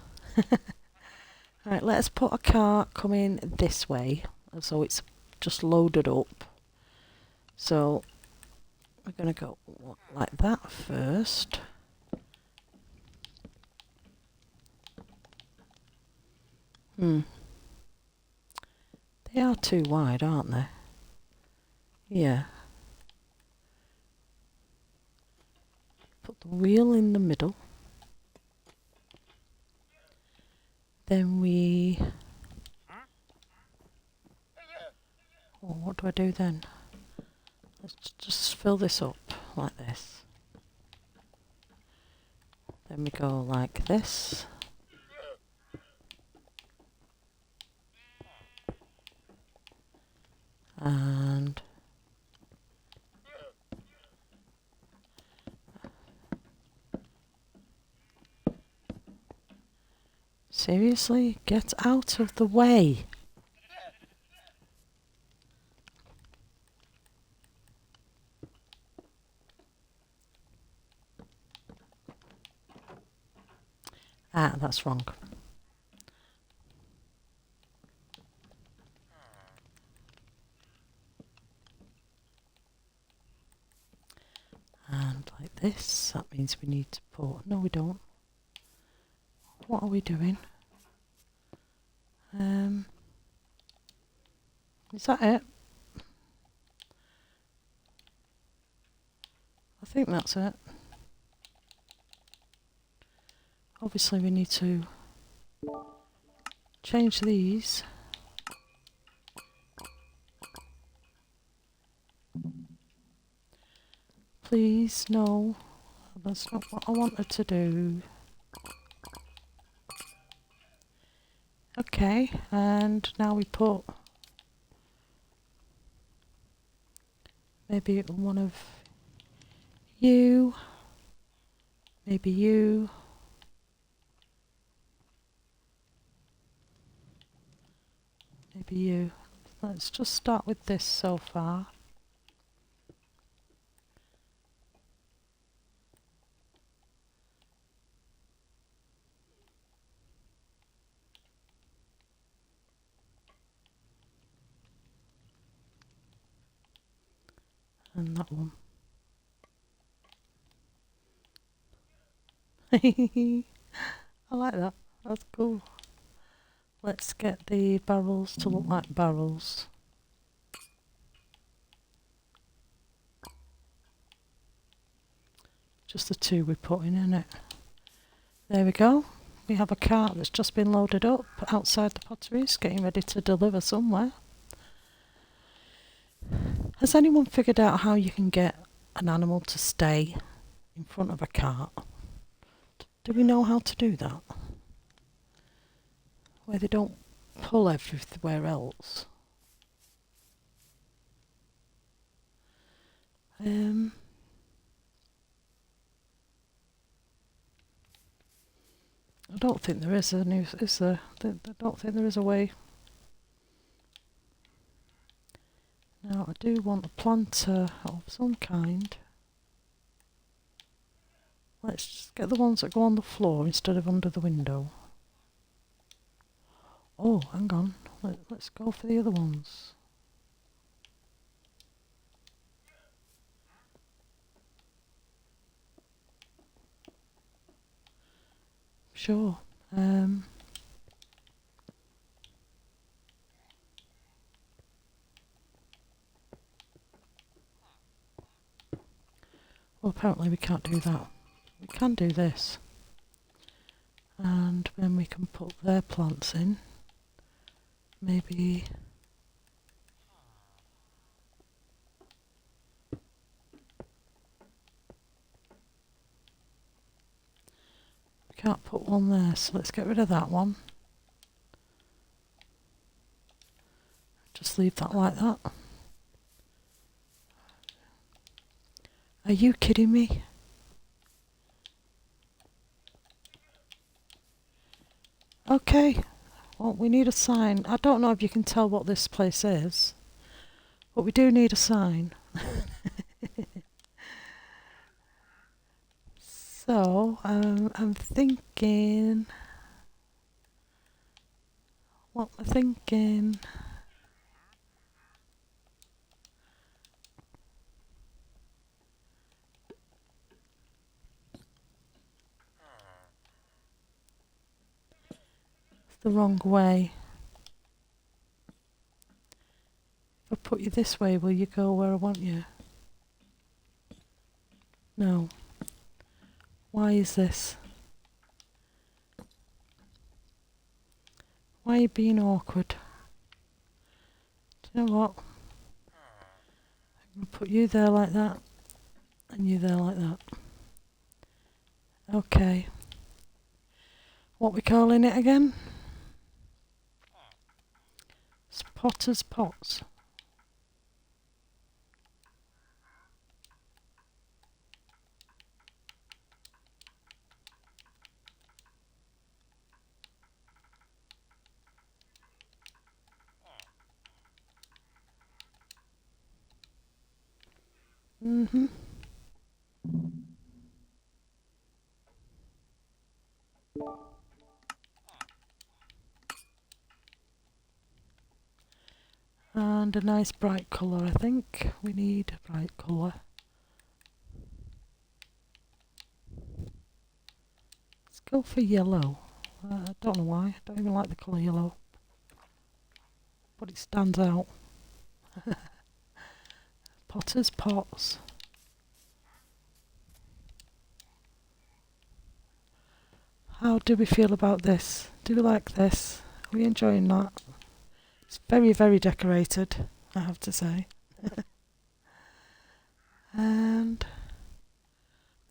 Right, let's put a cart coming this way, so it's just loaded up. So we're going to go like that first. They are too wide, aren't they? Yeah. Put the wheel in the middle. Then we... Oh, what do I do then? Let's just fill this up like this. Then we go like this. And seriously, get out of the way. Ah, that's wrong. And like this, that means we need to put... No, we don't. What are we doing? Is that it? I think that's it. Obviously we need to change these. Please, no. That's not what I wanted to do. Okay, and now we put maybe one of you, maybe you, maybe you. Let's just start with this so far. And that one. I like that. That's cool. Let's get the barrels to look like barrels. Just the two we're putting in it. There we go. We have a cart that's just been loaded up outside the pottery. It's getting ready to deliver somewhere. Has anyone figured out how you can get an animal to stay in front of a cart? Do we know how to do that? Where they don't pull everywhere else. I don't think there is any, is there? I don't think there is a way. Now I do want a planter of some kind. Let's just get the ones that go on the floor instead of under the window. Oh, hang on. Let's go for the other ones. sure. Well, apparently we can't do that. We can do this. And then we can put their plants in. Maybe... we can't put one there, so let's get rid of that one. Just leave that like that. Are you kidding me? Okay, well, we need a sign. I don't know if you can tell what this place is, but we do need a sign. So, I'm thinking... what am I thinking? The wrong way. If I put you this way, will you go where I want you? No. Why is this? Why are you being awkward? Do you know what? I'm going to put you there like that, and you there like that. Okay. What we calling it again? Potter's Pots. Mm-hmm. And a nice bright colour, I think. We need a bright colour. Let's go for yellow. I don't know why. I don't even like the colour yellow. But it stands out. Potter's Pots. How do we feel about this? Do we like this? Are we enjoying that? It's very, very decorated, I have to say. And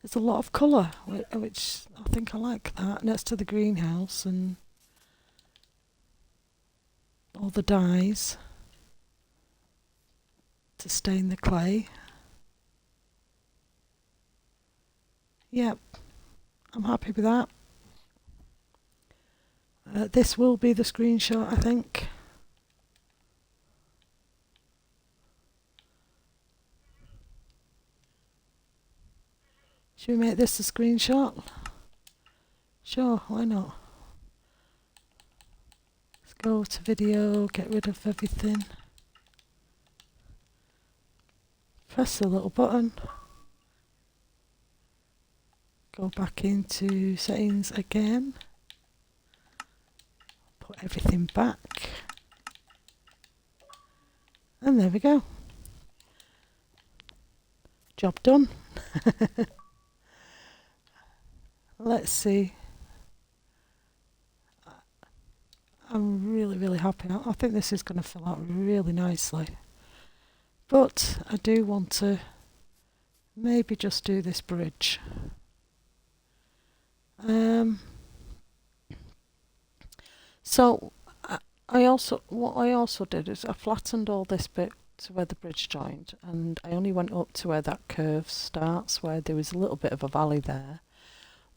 there's a lot of colour, which I think I like that, next to the greenhouse and all the dyes to stain the clay. Yep, I'm happy with that. This will be the screenshot, I think. Should we make this a screenshot? Sure, why not? Let's go to video, get rid of everything. Press the little button. Go back into settings again. Put everything back. And there we go. Job done. Let's see. I'm really, really happy. I think this is going to fill out really nicely. But I do want to maybe just do this bridge. So what I also did is I flattened all this bit to where the bridge joined, and I only went up to where that curve starts, where there was a little bit of a valley there.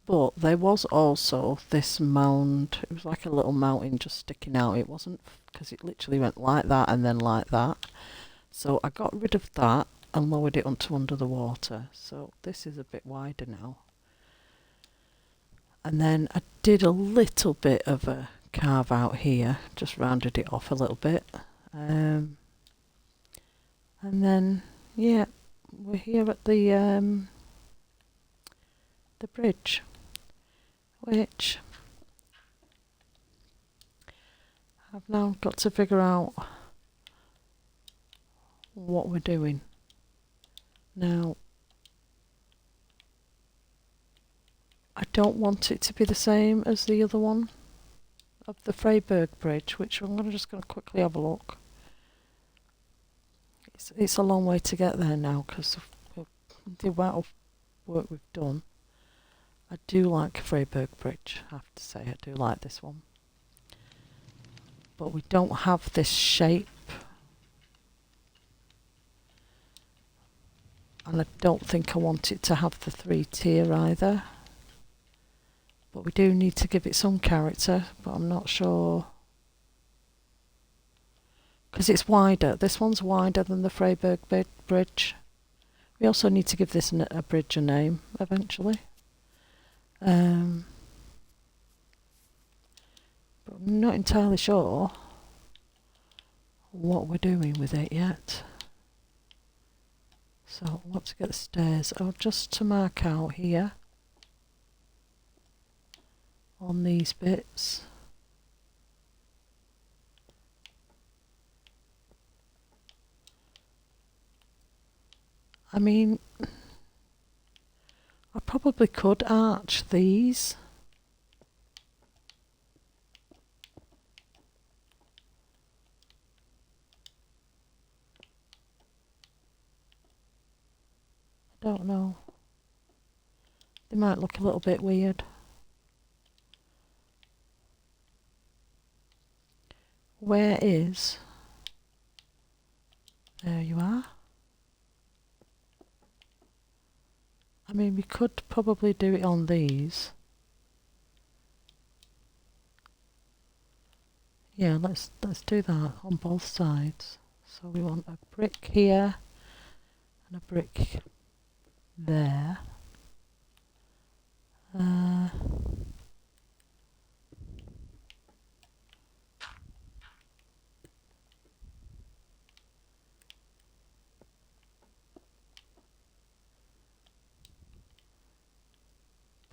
But there was also this mound. It was like a little mountain just sticking out. It wasn't, because it literally went like that and then like that. So I got rid of that and lowered it onto under the water. So this is a bit wider now. And then I did a little bit of a carve out here, just rounded it off a little bit. And then, yeah, we're here at the bridge, which I've now got to figure out what we're doing. Now, I don't want it to be the same as the other one of the Freyburgh bridge, which I'm just going to quickly have a look. It's a long way to get there now because of the amount of work we've done. I do like Freyburgh bridge, I have to say. I do like this one. But we don't have this shape. And I don't think I want it to have the 3-tier either. But we do need to give it some character, but I'm not sure. Because it's wider. This one's wider than the Freyburgh bridge. We also need to give this a bridge a name eventually. But I'm not entirely sure what we're doing with it yet. So I want to get the stairs. Oh, just to mark out here on these bits. I mean, I probably could arch these. I don't know. They might look a little bit weird. Where is? There you are. I mean, we could probably do it on these. Yeah, let's do that on both sides. So we want a brick here and a brick there.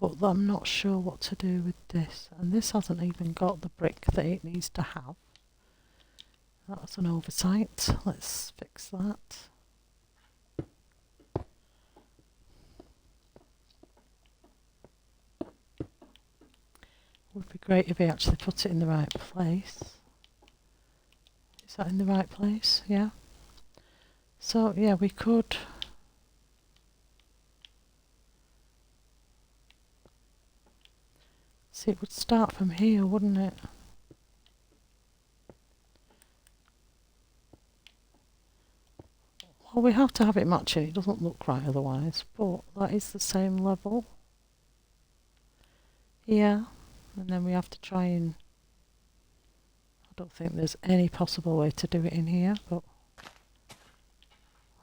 But I'm not sure what to do with this. And this hasn't even got the brick that it needs to have. That's an oversight. Let's fix that. Would be great if we actually put it in the right place. Is that in the right place? Yeah. So yeah, we could. See, it would start from here, wouldn't it? Well, we have to have it matching. It doesn't look right otherwise, but that is the same level. Yeah. And then we have to try and... I don't think there's any possible way to do it in here, but...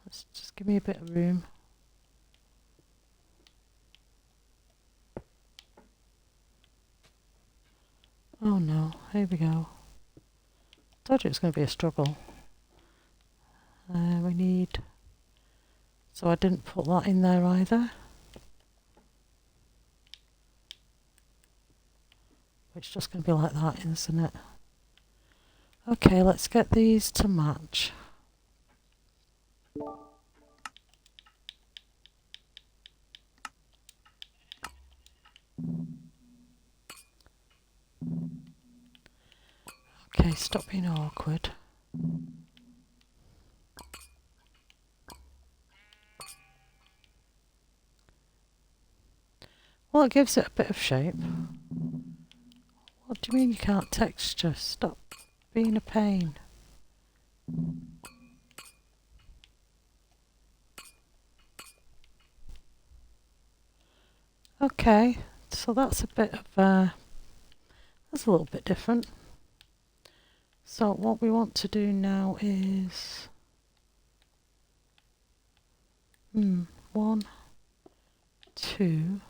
Let's just give me a bit of room. Oh no, here we go. Told you it's going to be a struggle. We need... So I didn't put that in there either. It's just going to be like that, isn't it? Okay, let's get these to match. Okay, stop being awkward. Well, it gives it a bit of shape. What do you mean you can't texture? Stop being a pain. Okay, so that's a bit of that's a little bit different. So what we want to do now is 1, 2.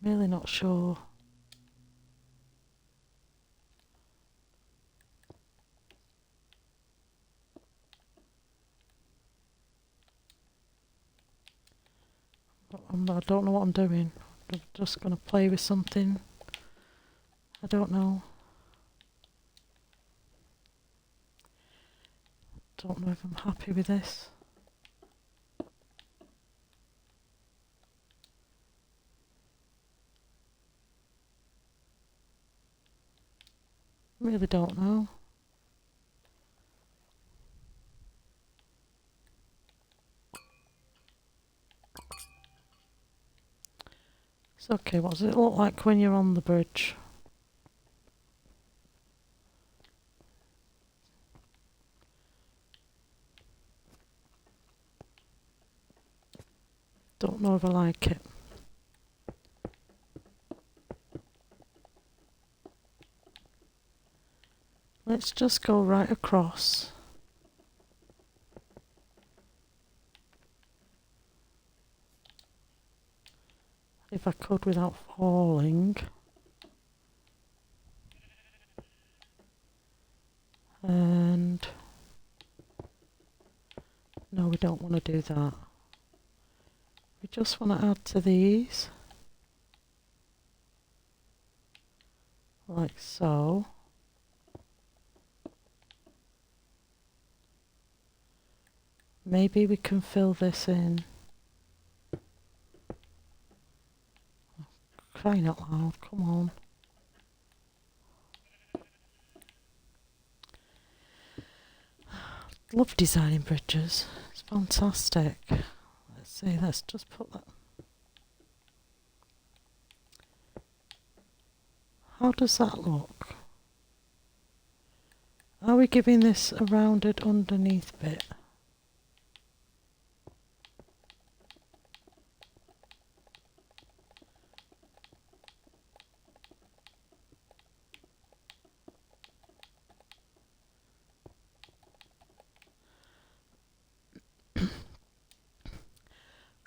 Really not sure. don't know what I'm doing. I'm just going to play with something. I don't know. Don't know if I'm happy with this. Really don't know. It's okay. What does it look like when you're on the bridge? Don't know if I like it. Let's just go right across. If I could without falling. And no, we don't want to do that. We just want to add to these. Like so. Maybe we can fill this in. Crying out loud, come on. Love designing bridges. It's fantastic. Let's see, let's just put that. How does that look? Are we giving this a rounded underneath bit?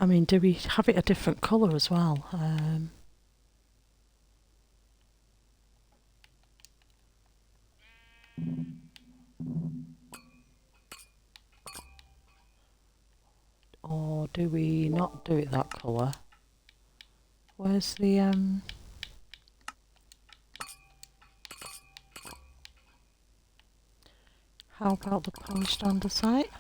I mean, do we have it a different colour as well? Or do we not do it that colour? Where's the how about the polished andesite?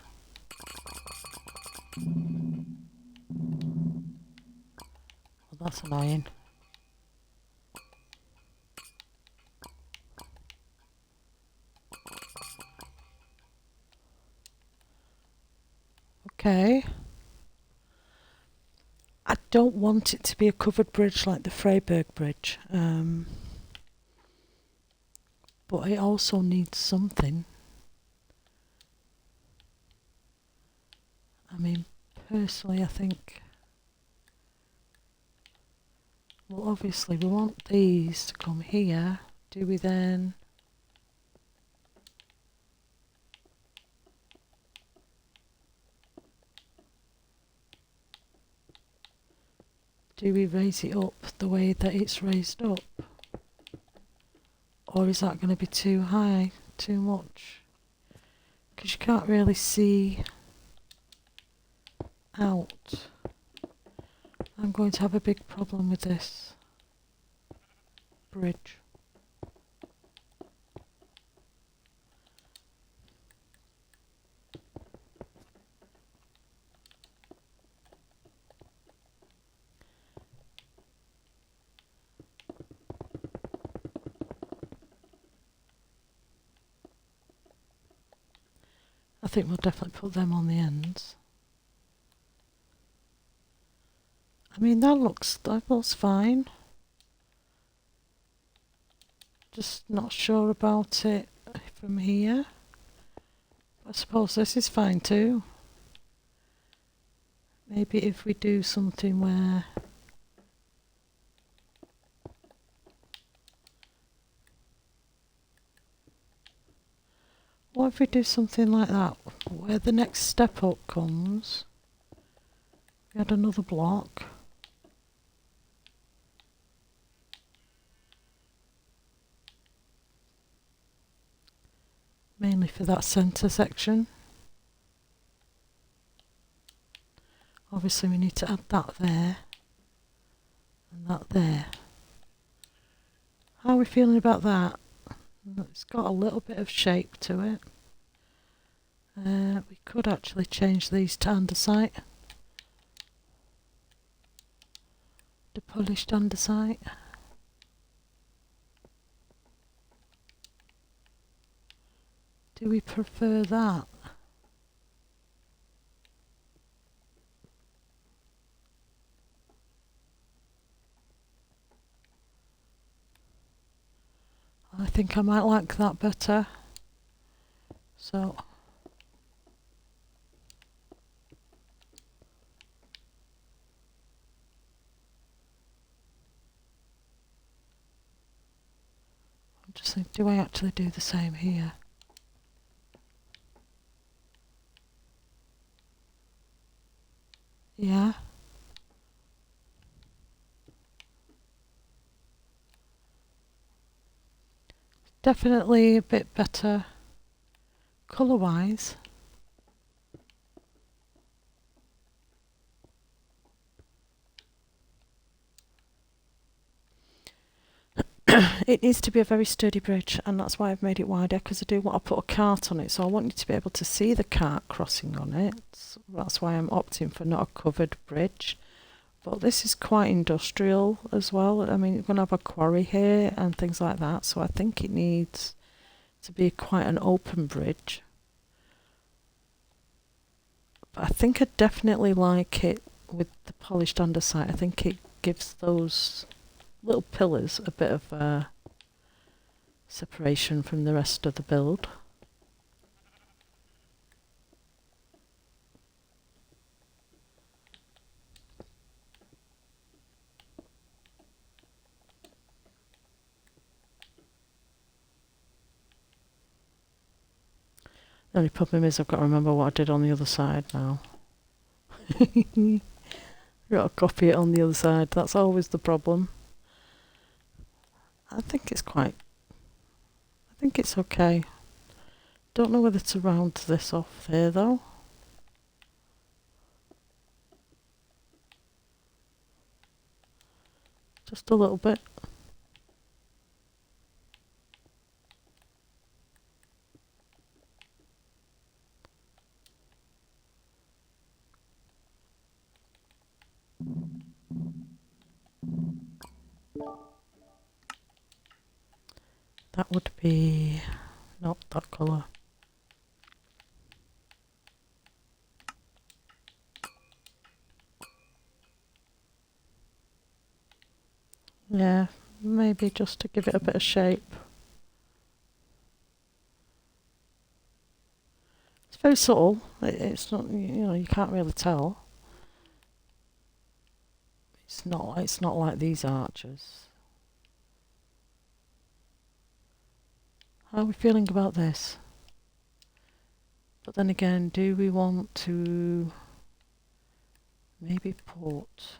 Well, that's annoying. Okay. I don't want it to be a covered bridge like the Freyburgh bridge, but it also needs something. I mean, personally, I think, well, obviously we want these to come here. Do we then? Do we raise it up the way that it's raised up? Or is that going to be too high, too much? Because you can't really see out. I'm going to have a big problem with this bridge. I think we'll definitely put them on the ends. I mean, that looks fine. Just not sure about it from here. I suppose this is fine too. Maybe if we do something where what if we do something like that, where the next step up comes, we add another block. Mainly for that centre section. Obviously we need to add that there. that there. How are we feeling about that? It's got a little bit of shape to it. We could actually change these to andesite. The polished andesite. Do we prefer that? I think I might like that better. So I'm just thinking, do I actually do the same here? Yeah. Definitely a bit better colour wise. It needs to be a very sturdy bridge, and that's why I've made it wider, because I do want to put a cart on it, so I want you to be able to see the cart crossing on it. So that's why I'm opting for not a covered bridge. But this is quite industrial as well. I mean, you're going to have a quarry here and things like that, so I think it needs to be quite an open bridge. But I think I definitely like it with the polished andesite. I think it gives those little pillars a bit of separation from the rest of the build. The only problem is I've got to remember what I did on the other side now. I've got to copy it on the other side. That's always the problem. I think it's okay. Don't know whether to round this off there though. Just a little bit. That would be not that colour. Yeah, maybe just to give it a bit of shape. It's very subtle. It's not, you can't really tell. It's not like these arches. How are we feeling about this? But then again, do we want to maybe put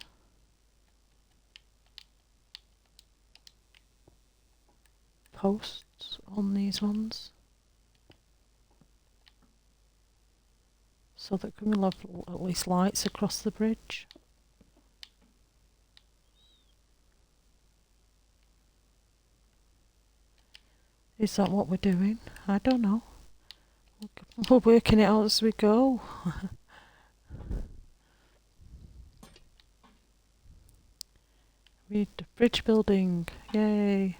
posts on these ones? So that we'll have at least lights across the bridge. Is that what we're doing? I don't know. We're working it out as we go. Read bridge building. Yay.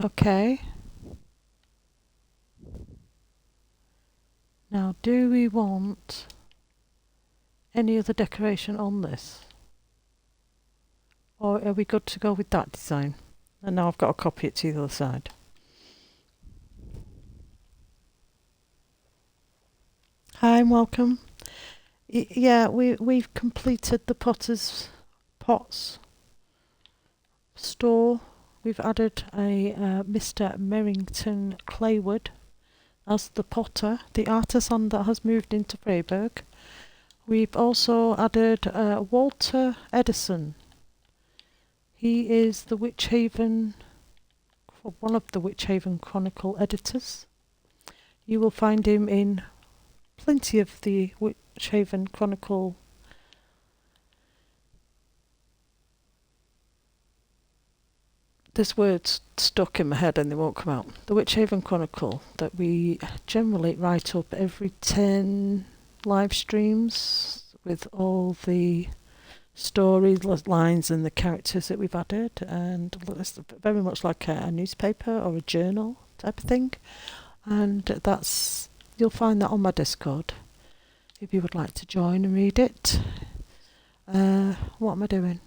Okay. Now, do we want any other decoration on this? Or are we good to go with that design? And now I've got to copy it to the other side. Hi and welcome. Yeah, we've completed the Potter's Pots store. We've added a Mr. Merrington Clayward as the potter, the artisan that has moved into Freyburgh. We've also added Walter Edison. He is the one of the Witch Haven Chronicle editors. You will find him in plenty of the Witch Haven Chronicle. There's words stuck in my head and they won't come out. The Witch Haven Chronicle that we generally write up every 10 live streams with all the stories, lines and the characters that we've added, and it's very much like a newspaper or a journal type of thing. And that's, you'll find that on my Discord if you would like to join and read it. What am I doing?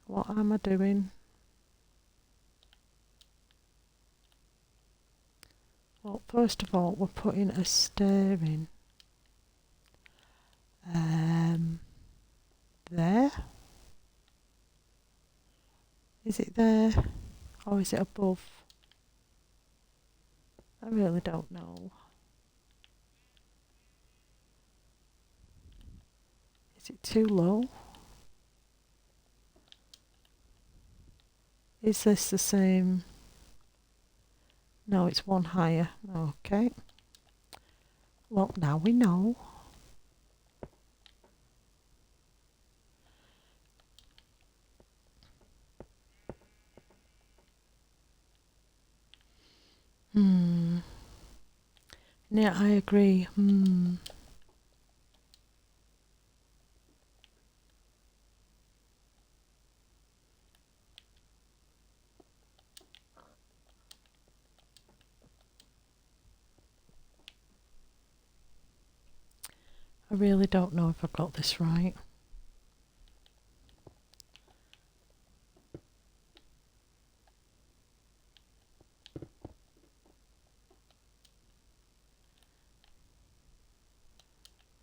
What am I doing? Well, first of all, we're putting a stair in. There. Is it there? Or is it above? I really don't know. Is it too low? Is this the same? No, it's one higher. Okay. Well, now we know. Yeah, I agree. I really don't know if I've got this right.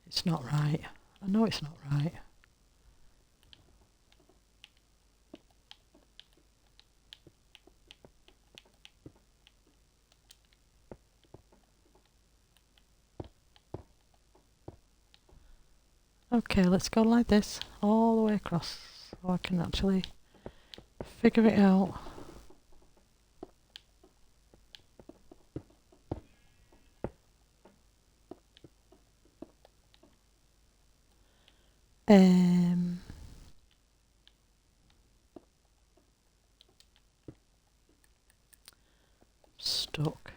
It's not right. I know it's not right. Okay, let's go like this all the way across so I can actually figure it out. Stuck.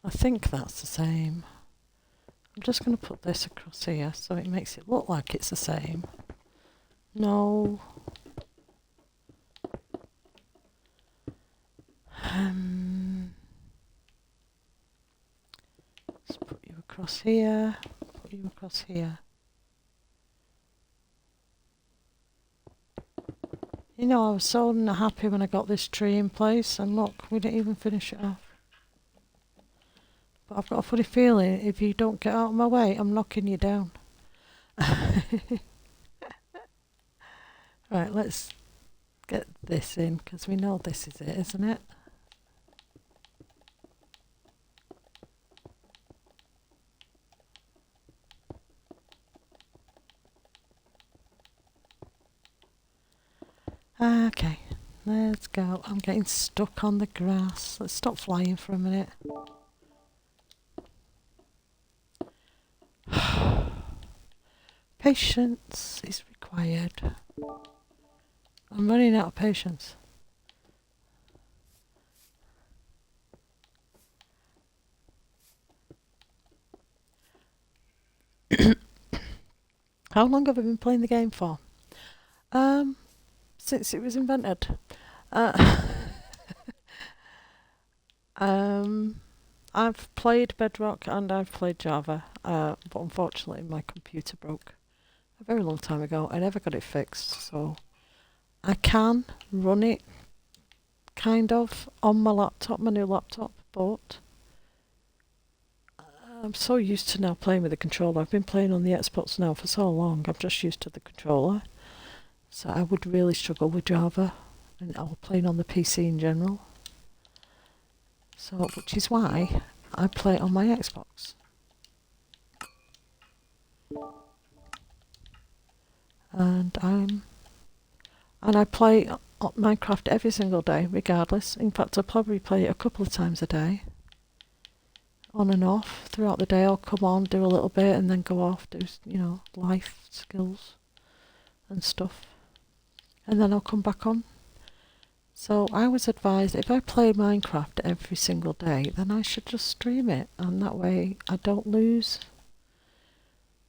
I think that's the same. I'm just going to put this across here so it makes it look like it's the same. No. Let's put you across here, put you across here. You know, I was so happy when I got this tree in place, and look, we didn't even finish it off. But I've got a funny feeling if you don't get out of my way, I'm knocking you down. Right, let's get this in, because we know this is it, isn't it? Okay, let's go. I'm getting stuck on the grass. Let's stop flying for a minute. Patience is required. I'm running out of patience. How long have I been playing the game for? Since it was invented. I've played Bedrock and I've played Java, but unfortunately my computer broke a very long time ago. I never got it fixed, so I can run it kind of on my laptop, my new laptop, but I'm so used to now playing with the controller. I've been playing on the Xbox now for so long, I'm just used to the controller. So I would really struggle with Java and playing on the PC in general. So, which is why I play it on my Xbox. And I play Minecraft every single day, regardless. In fact, I probably play it a couple of times a day. on and off throughout the day. I'll come on, do a little bit, and then go off, do, life skills and stuff. And then I'll come back on. So I was advised if I play Minecraft every single day, then I should just stream it, and that way I don't lose.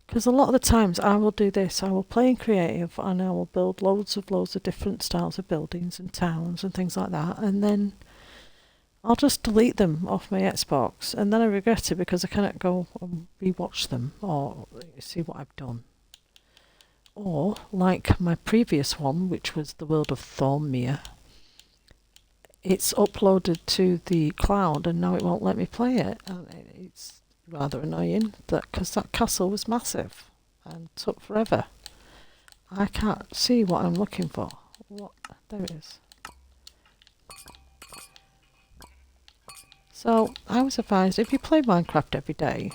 Because a lot of the times I will do this, I will play in creative and I will build loads of different styles of buildings and towns and things like that, and then I'll just delete them off my Xbox, and then I regret it because I cannot go and rewatch them or see what I've done. Or, like my previous one, which was the World of Thornmere, it's uploaded to the cloud and now it won't let me play it. And it's rather annoying because that castle was massive and took forever. I can't see what I'm looking for. What? There it is. So I was advised if you play Minecraft every day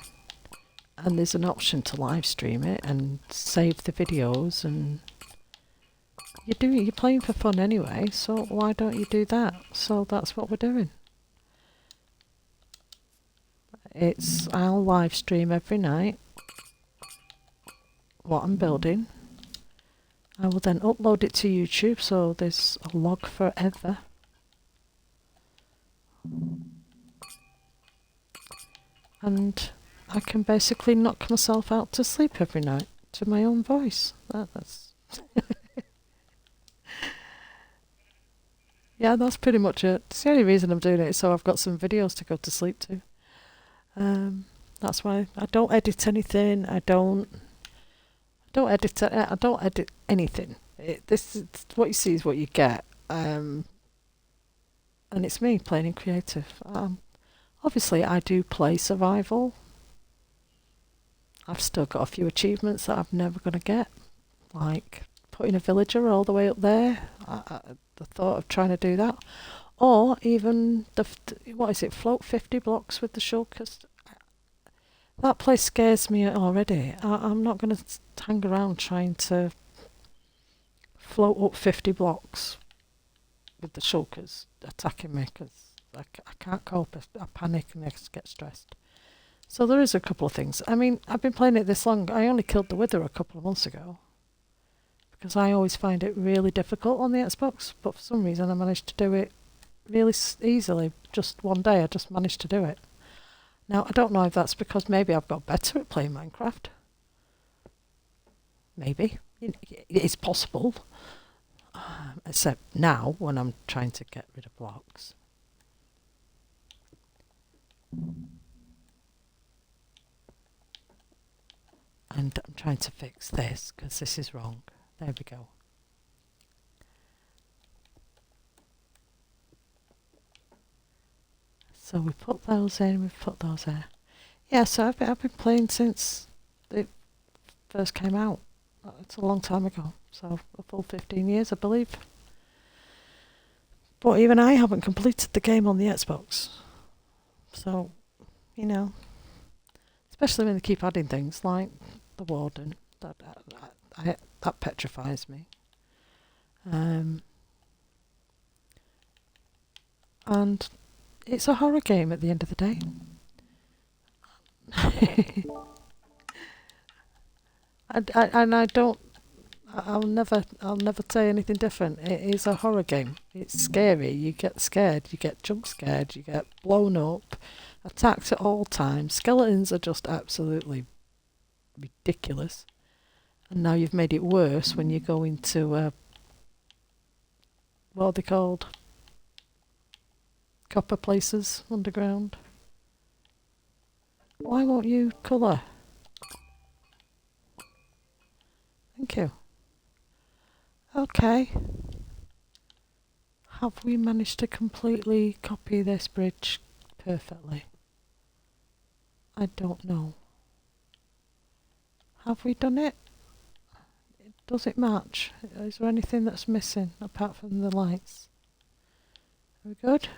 and there's an option to live stream it and save the videos, and you're playing for fun anyway, so why don't you do that? So that's what we're doing. I'll live stream every night what I'm building. I will then upload it to YouTube, so there's a log forever. And I can basically knock myself out to sleep every night to my own voice. That's yeah, that's pretty much it. It's the only reason I'm doing it, so I've got some videos to go to sleep to. That's why I don't edit anything. I don't edit anything. This is what you see is what you get. And it's me playing in creative. Obviously, I do play survival. I've still got a few achievements that I'm never going to get, like putting a villager all the way up there. The thought of trying to do that, or even float 50 blocks with the shulkers. That place scares me already. I'm not going to hang around trying to float up 50 blocks with the shulkers attacking me, because I can't cope. I panic and I get stressed. So there is a couple of things. I mean, I've been playing it this long. I only killed the Wither a couple of months ago, because I always find it really difficult on the Xbox, but for some reason I managed to do it really easily. Just one day I just managed to do it. Now, I don't know if that's because maybe I've got better at playing Minecraft. Maybe. It's possible. Except now, when I'm trying to get rid of blocks. And I'm trying to fix this, because this is wrong. There we go. So we put those in, we've put those there. Yeah, so I've been playing since it first came out. It's a long time ago, so a full 15 years, I believe. But even I haven't completed the game on the Xbox. So, especially when they keep adding things like the Warden, that petrifies me. And it's a horror game at the end of the day. I'll never say anything different. It is a horror game. It's scary. You get scared. You get jump scared. You get blown up. Attacked at all times. Skeletons are just absolutely ridiculous. And now you've made it worse when you go into what are they called? Copper places underground. Why won't you colour? Thank you. Okay. Have we managed to completely copy this bridge perfectly? I don't know. Have we done it? Does it match? Is there anything that's missing apart from the lights? Are we good?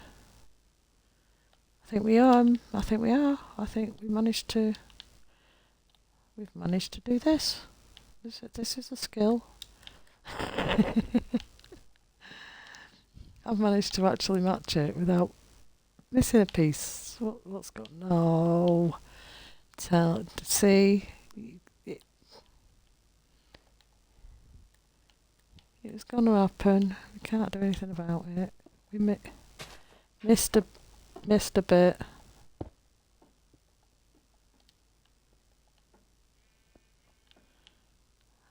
I think we are. I think we are. I think we've managed to do this. This is a skill. I've managed to actually match it without missing a piece. What's got no? See, it, it's going to happen. We can't do anything about it. We missed a bit.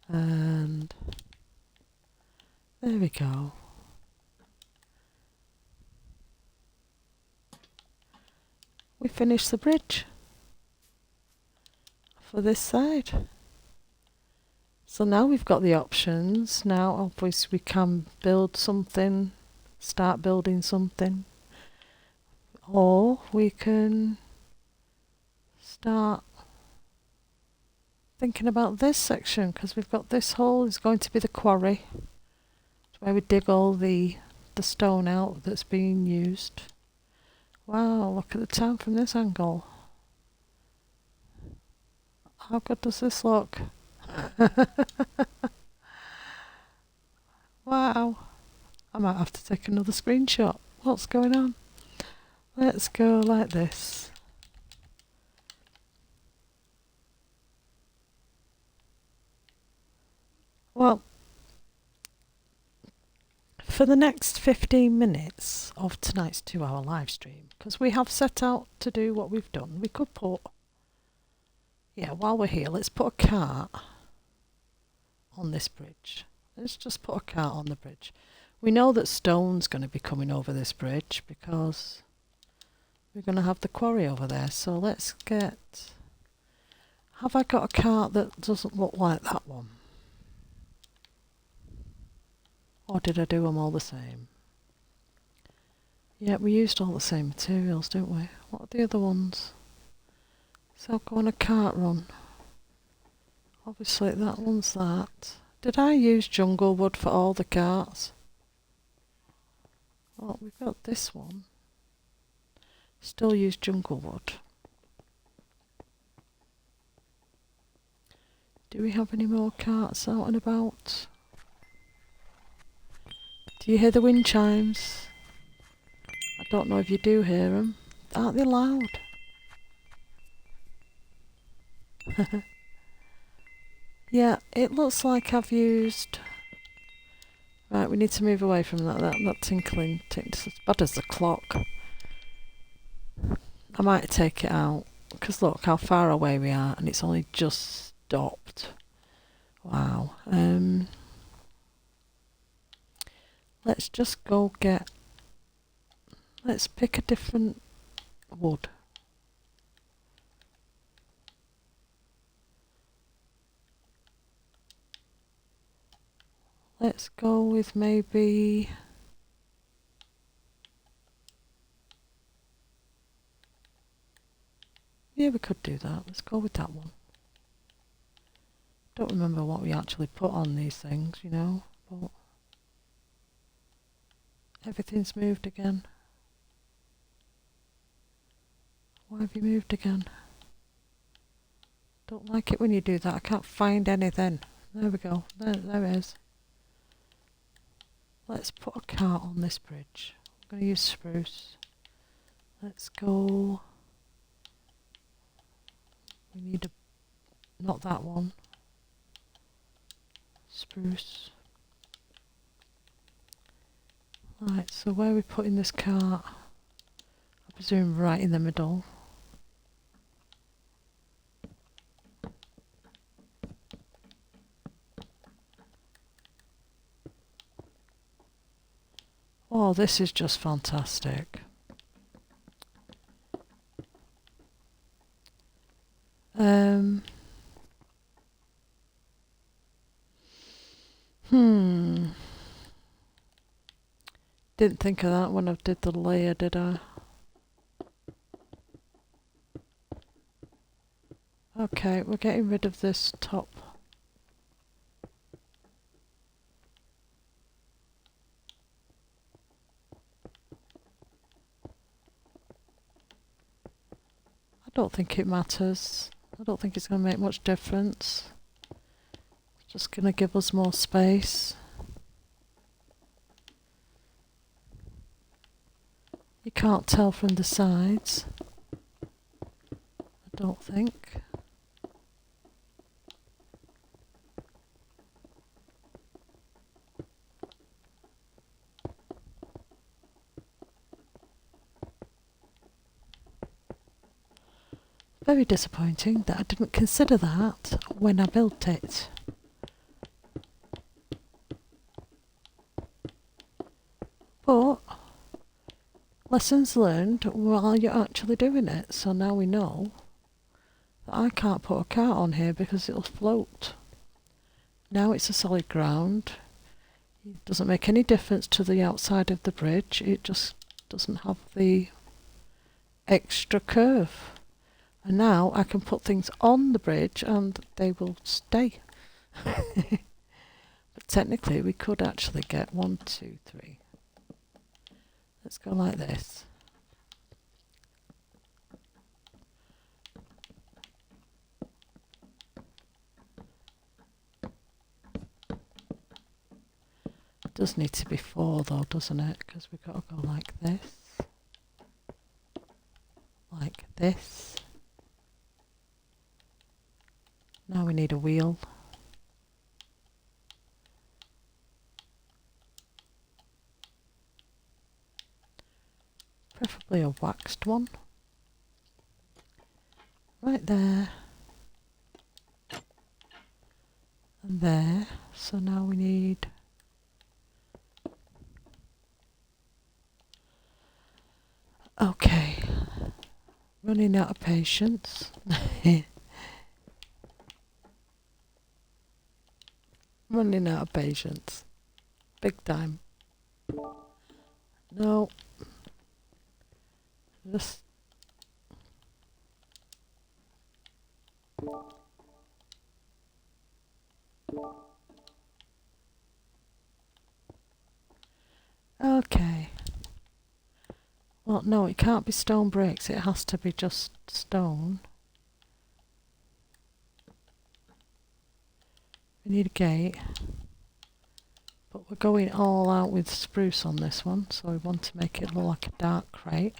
And there we go. We finished the bridge for this side. So now we've got the options. Now obviously we can build something, start building something, or we can start thinking about this section, because we've got this hole is going to be the quarry. It's where we dig all the stone out that's being used. Wow, look at the town from this angle. How good does this look? Wow. I might have to take another screenshot. What's going on? Let's go like this. Well, for the next 15 minutes of tonight's 2-hour live stream, because we have set out to do what we've done, we could put, while we're here, let's put a cart on this bridge. Let's just put a cart on the bridge. We know that stone's going to be coming over this bridge because we're going to have the quarry over there. So let's get... Have I got a cart that doesn't look like that one? Or did I do them all the same? Yeah, we used all the same materials, didn't we? What are the other ones? So I'll go on a cart run. Obviously that one's that. Did I use jungle wood for all the carts? Well, we've got this one. Still use jungle wood. Do we have any more carts out and about? Do you hear the wind chimes? I don't know if you do hear them. Aren't they loud? Yeah, it looks like I've used... Right, we need to move away from that tinkling. It's as bad as the clock. I might take it out, because look how far away we are, and it's only just stopped. Wow. Let's just go get... Let's pick a different wood. Let's go with maybe... Yeah, we could do that. Let's go with that one. Don't remember what we actually put on these things, you know, but everything's moved again. Why have you moved again? Don't like it when you do that. I can't find anything. There we go. There it is. Let's put a cart on this bridge. I'm going to use spruce. Let's go. We need a... Not that one. Spruce. Right, so where are we putting this cart? I presume right in the middle. Oh, this is just fantastic. Didn't think of that when I did the layer, did I? Okay, we're getting rid of this top. I don't think it matters. I don't think it's going to make much difference. It's just going to give us more space. You can't tell from the sides, I don't think. Very disappointing that I didn't consider that when I built it. But lessons learned while you're actually doing it. So now we know that I can't put a cart on here because it'll float. Now it's a solid ground. It doesn't make any difference to the outside of the bridge. It just doesn't have the extra curve. And now I can put things on the bridge and they will stay. But technically we could actually get 1, 2, 3. Let's go like this. It does need to be 4 though, doesn't it? Because we've got to go like this. Like this. Now we need a wheel. Preferably a waxed one. Right there. And there. So now we need okay. Running out of patience. Running out of patience. Big time. No. Just okay. Well, no, it can't be stone bricks. It has to be just stone. We need a gate. But we're going all out with spruce on this one, so we want to make it look like a dark crate.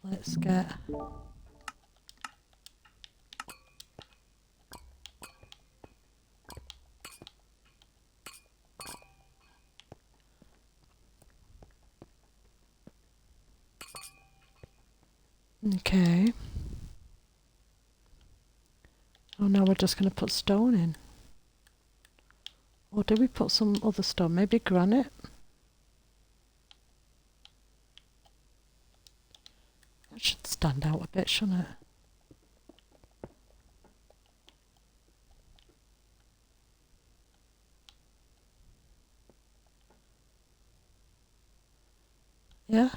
Let's get okay. Oh, now we're just going to put stone in. Or do we put some other stone? Maybe granite? That should stand out a bit, shouldn't it? Yeah?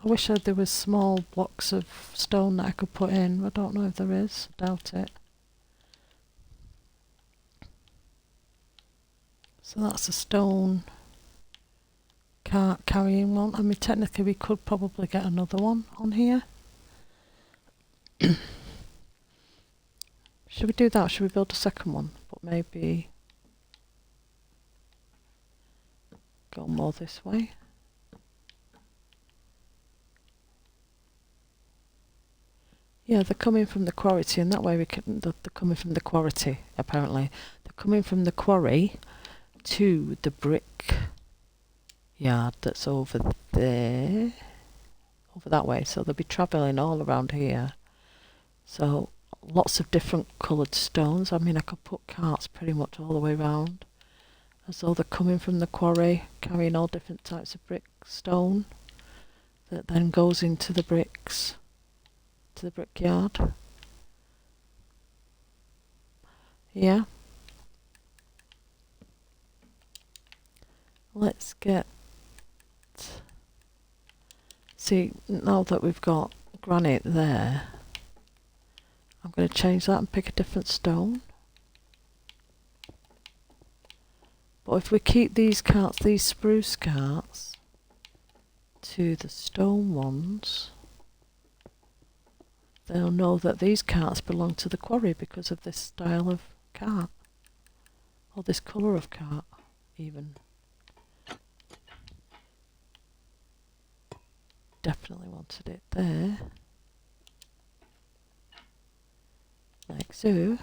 I wish there was small blocks of stone that I could put in. I don't know if there is. I doubt it. So that's a stone cart carrying one. I mean, technically we could probably get another one on here. Should we do that? Should we build a second one? But maybe go more this way. Yeah, they're coming from the quarry, and that way we can. They're coming from the quarry, apparently. They're coming from the quarry to the brick yard that's over there, over that way. So they'll be travelling all around here. So lots of different coloured stones. I mean, I could put carts pretty much all the way around, as though they're coming from the quarry, carrying all different types of brick stone that then goes into the bricks. To the brickyard. Yeah. Let's get. See, now that we've got granite there, I'm going to change that and pick a different stone. But if we keep these carts, these spruce carts, to the stone ones, they'll know that these carts belong to the quarry because of this style of cart. Or this colour of cart, even. definitely wanted it there. Like so.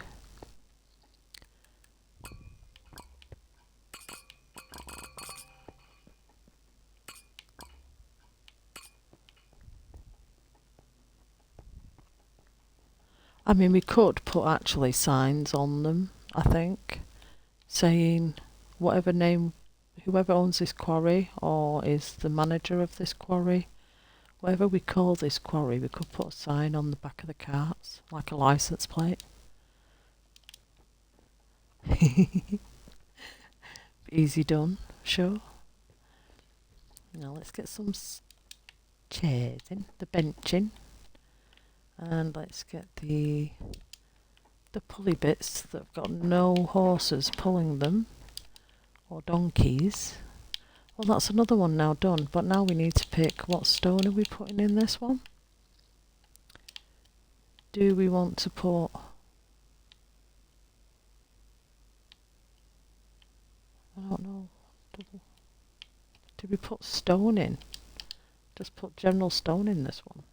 I mean, we could put actually signs on them, I think, saying whatever name, whoever owns this quarry or is the manager of this quarry, whatever we call this quarry, we could put a sign on the back of the carts, like a license plate. Easy done, sure. Now let's get some chairs in, the bench in. And let's get the pulley bits that have got no horses pulling them, or donkeys. Well, that's another one now done, but now we need to pick what stone are we putting in this one. Do we want to put... I don't know. Do we put stone in? Just put general stone in this one.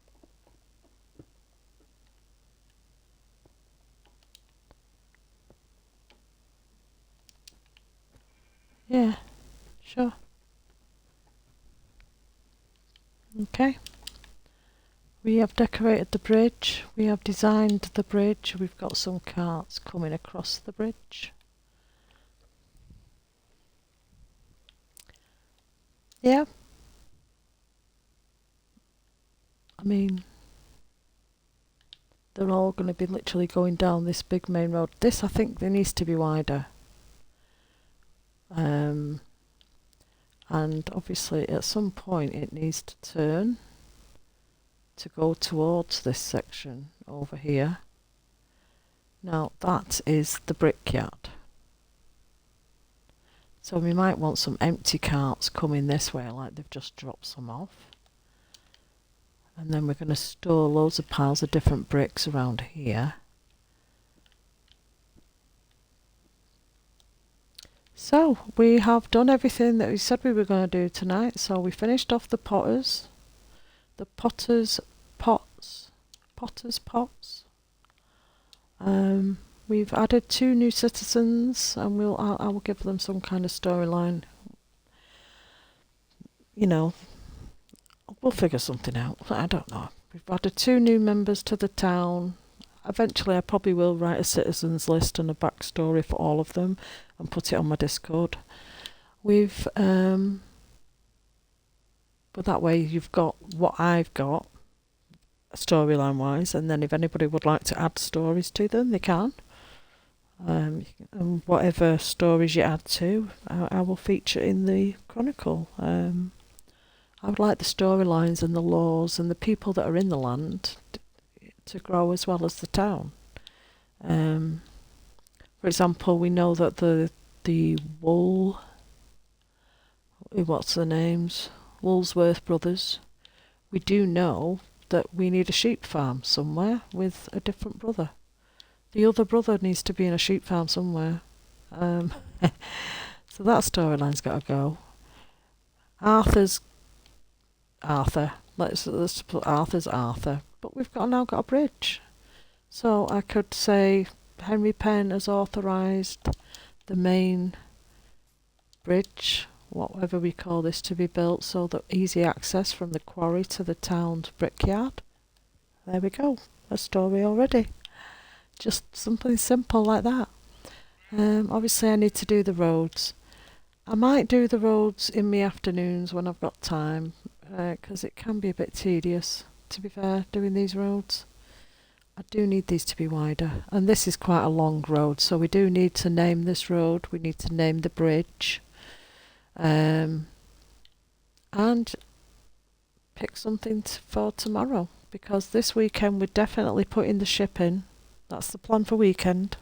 Yeah, sure. Okay. We have decorated the bridge. We have designed the bridge. We've got some carts coming across the bridge. Yeah. I mean, they're all going to be literally going down this big main road. This, I think, there needs to be wider. And obviously at some point it needs to turn to go towards this section over here. Now that is the brickyard. So we might want some empty carts coming this way, like they've just dropped some off. And then we're going to store loads of piles of different bricks around here. So we have done everything that we said we were going to do tonight. So we finished off the potters, the potter's pots. We've added 2 new citizens, and I will give them some kind of storyline. You know, we'll figure something out. I don't know. We've added 2 new members to the town. Eventually I probably will write a citizens list and a backstory for all of them and put it on my Discord. But that way you've got what I've got storyline wise, and then if anybody would like to add stories to them, they can. And whatever stories you add to, I will feature in the Chronicle. I would like the storylines and the laws and the people that are in the land to grow as well as the town. For example, we know that the what's their names? Woolsworth brothers. We do know that we need a sheep farm somewhere with a different brother. The other brother needs to be in a sheep farm somewhere. So that storyline's got to go. Arthur. Let's put Arthur's Arthur. But we've now got a bridge. So I could say Henry Penn has authorised the main bridge, whatever we call this, to be built, so that easy access from the quarry to the town's brickyard. There we go. A story already. Just something simple like that. Obviously I need to do the roads. I might do the roads in the afternoons when I've got time, because it can be a bit tedious, to be fair, doing these roads. I do need these to be wider, and this is quite a long road, so we do need to name this road, we need to name the bridge, and pick something for tomorrow, because this weekend we're definitely putting the ship in. That's the plan for weekend.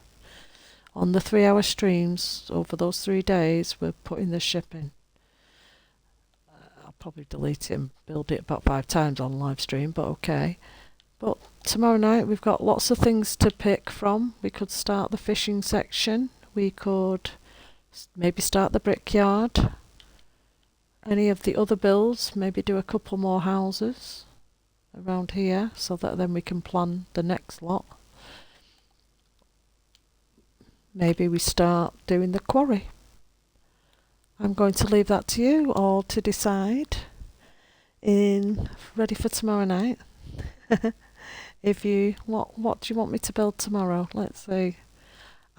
On the 3-hour streams over those 3 days, we're putting the ship in. I'll probably delete it and build it about 5 times on live stream, but okay. But tomorrow night we've got lots of things to pick from. We could start the fishing section. We could maybe start the brickyard. any of the other builds, maybe do a couple more houses around here so that then we can plan the next lot. Maybe we start doing the quarry. I'm going to leave that to you all to decide ready for tomorrow night. If you what do you want me to build tomorrow? Let's see.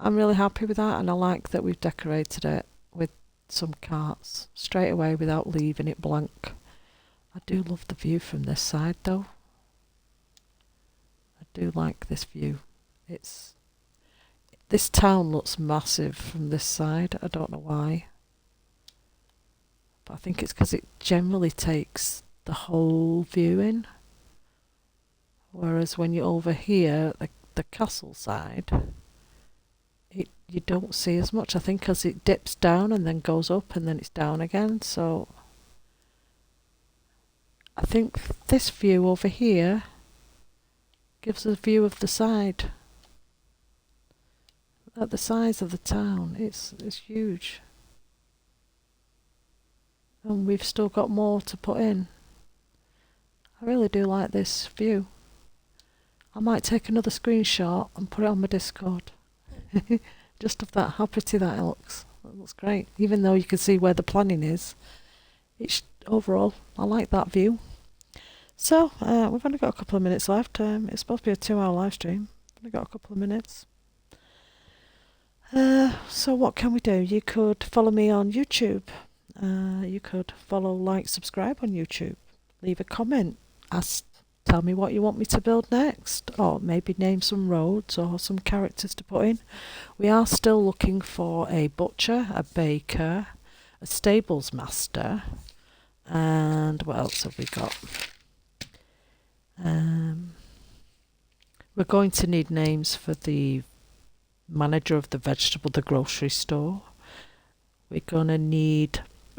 I'm really happy with that, and I like that we've decorated it with some carts straight away without leaving it blank. I do love the view from this side though. I do like this view. This town looks massive from this side. I don't know why. But I think it's because it generally takes the whole view in. Whereas when you're over here, the castle side, you don't see as much. I think because it dips down and then goes up and then it's down again. So I think this view over here gives a view of the side. At the size of the town, it's huge. And we've still got more to put in. I really do like this view. I might take another screenshot and put it on my Discord. Just of that, how pretty that looks. That looks great. Even though you can see where the planning is, overall, I like that view. So, we've only got a couple of minutes left. It's supposed to be a 2-hour live stream. We've only got a couple of minutes. So what can we do? You could follow me on YouTube. You could follow, like, subscribe on YouTube. Leave a comment. Tell me what you want me to build next. Or maybe name some roads or some characters to put in. We are still looking for a butcher, a baker, a stables master, and what else have we got? We're going to need names for the manager of the grocery store. We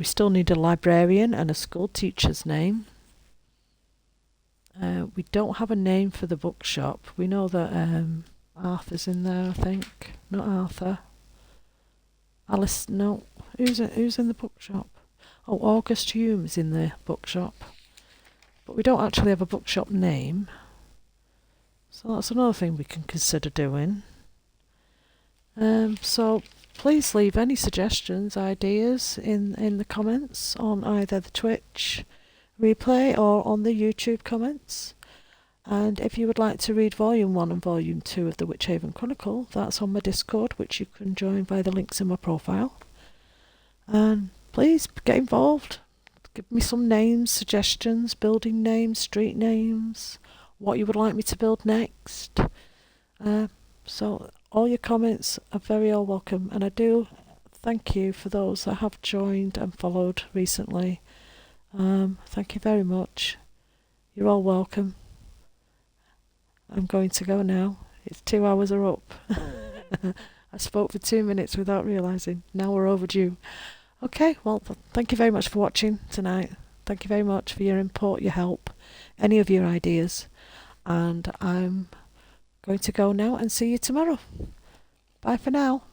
still need a librarian and a school teacher's name. We don't have a name for the bookshop. We know that Arthur's in there, I think. Not Arthur. Alice, no. Who's in the bookshop? Oh, August Hume's in the bookshop. But we don't actually have a bookshop name. So that's another thing we can consider doing. So please leave any suggestions, ideas in the comments on either the Twitch replay or on the YouTube comments. And if you would like to read Volume 1 and Volume 2 of the Witchhaven Chronicle, that's on my Discord, which you can join via the links in my profile. And please get involved. Give me some names, suggestions, building names, street names, what you would like me to build next. So all your comments are very all welcome, and I do thank you for those that have joined and followed recently. Thank you very much. You're all welcome. I'm going to go now. It's 2 hours are up. I spoke for 2 minutes without realising. Now we're overdue. Okay, well, thank you very much for watching tonight. Thank you very much for your input, your help, any of your ideas. And I'm going to go now and see you tomorrow. Bye for now.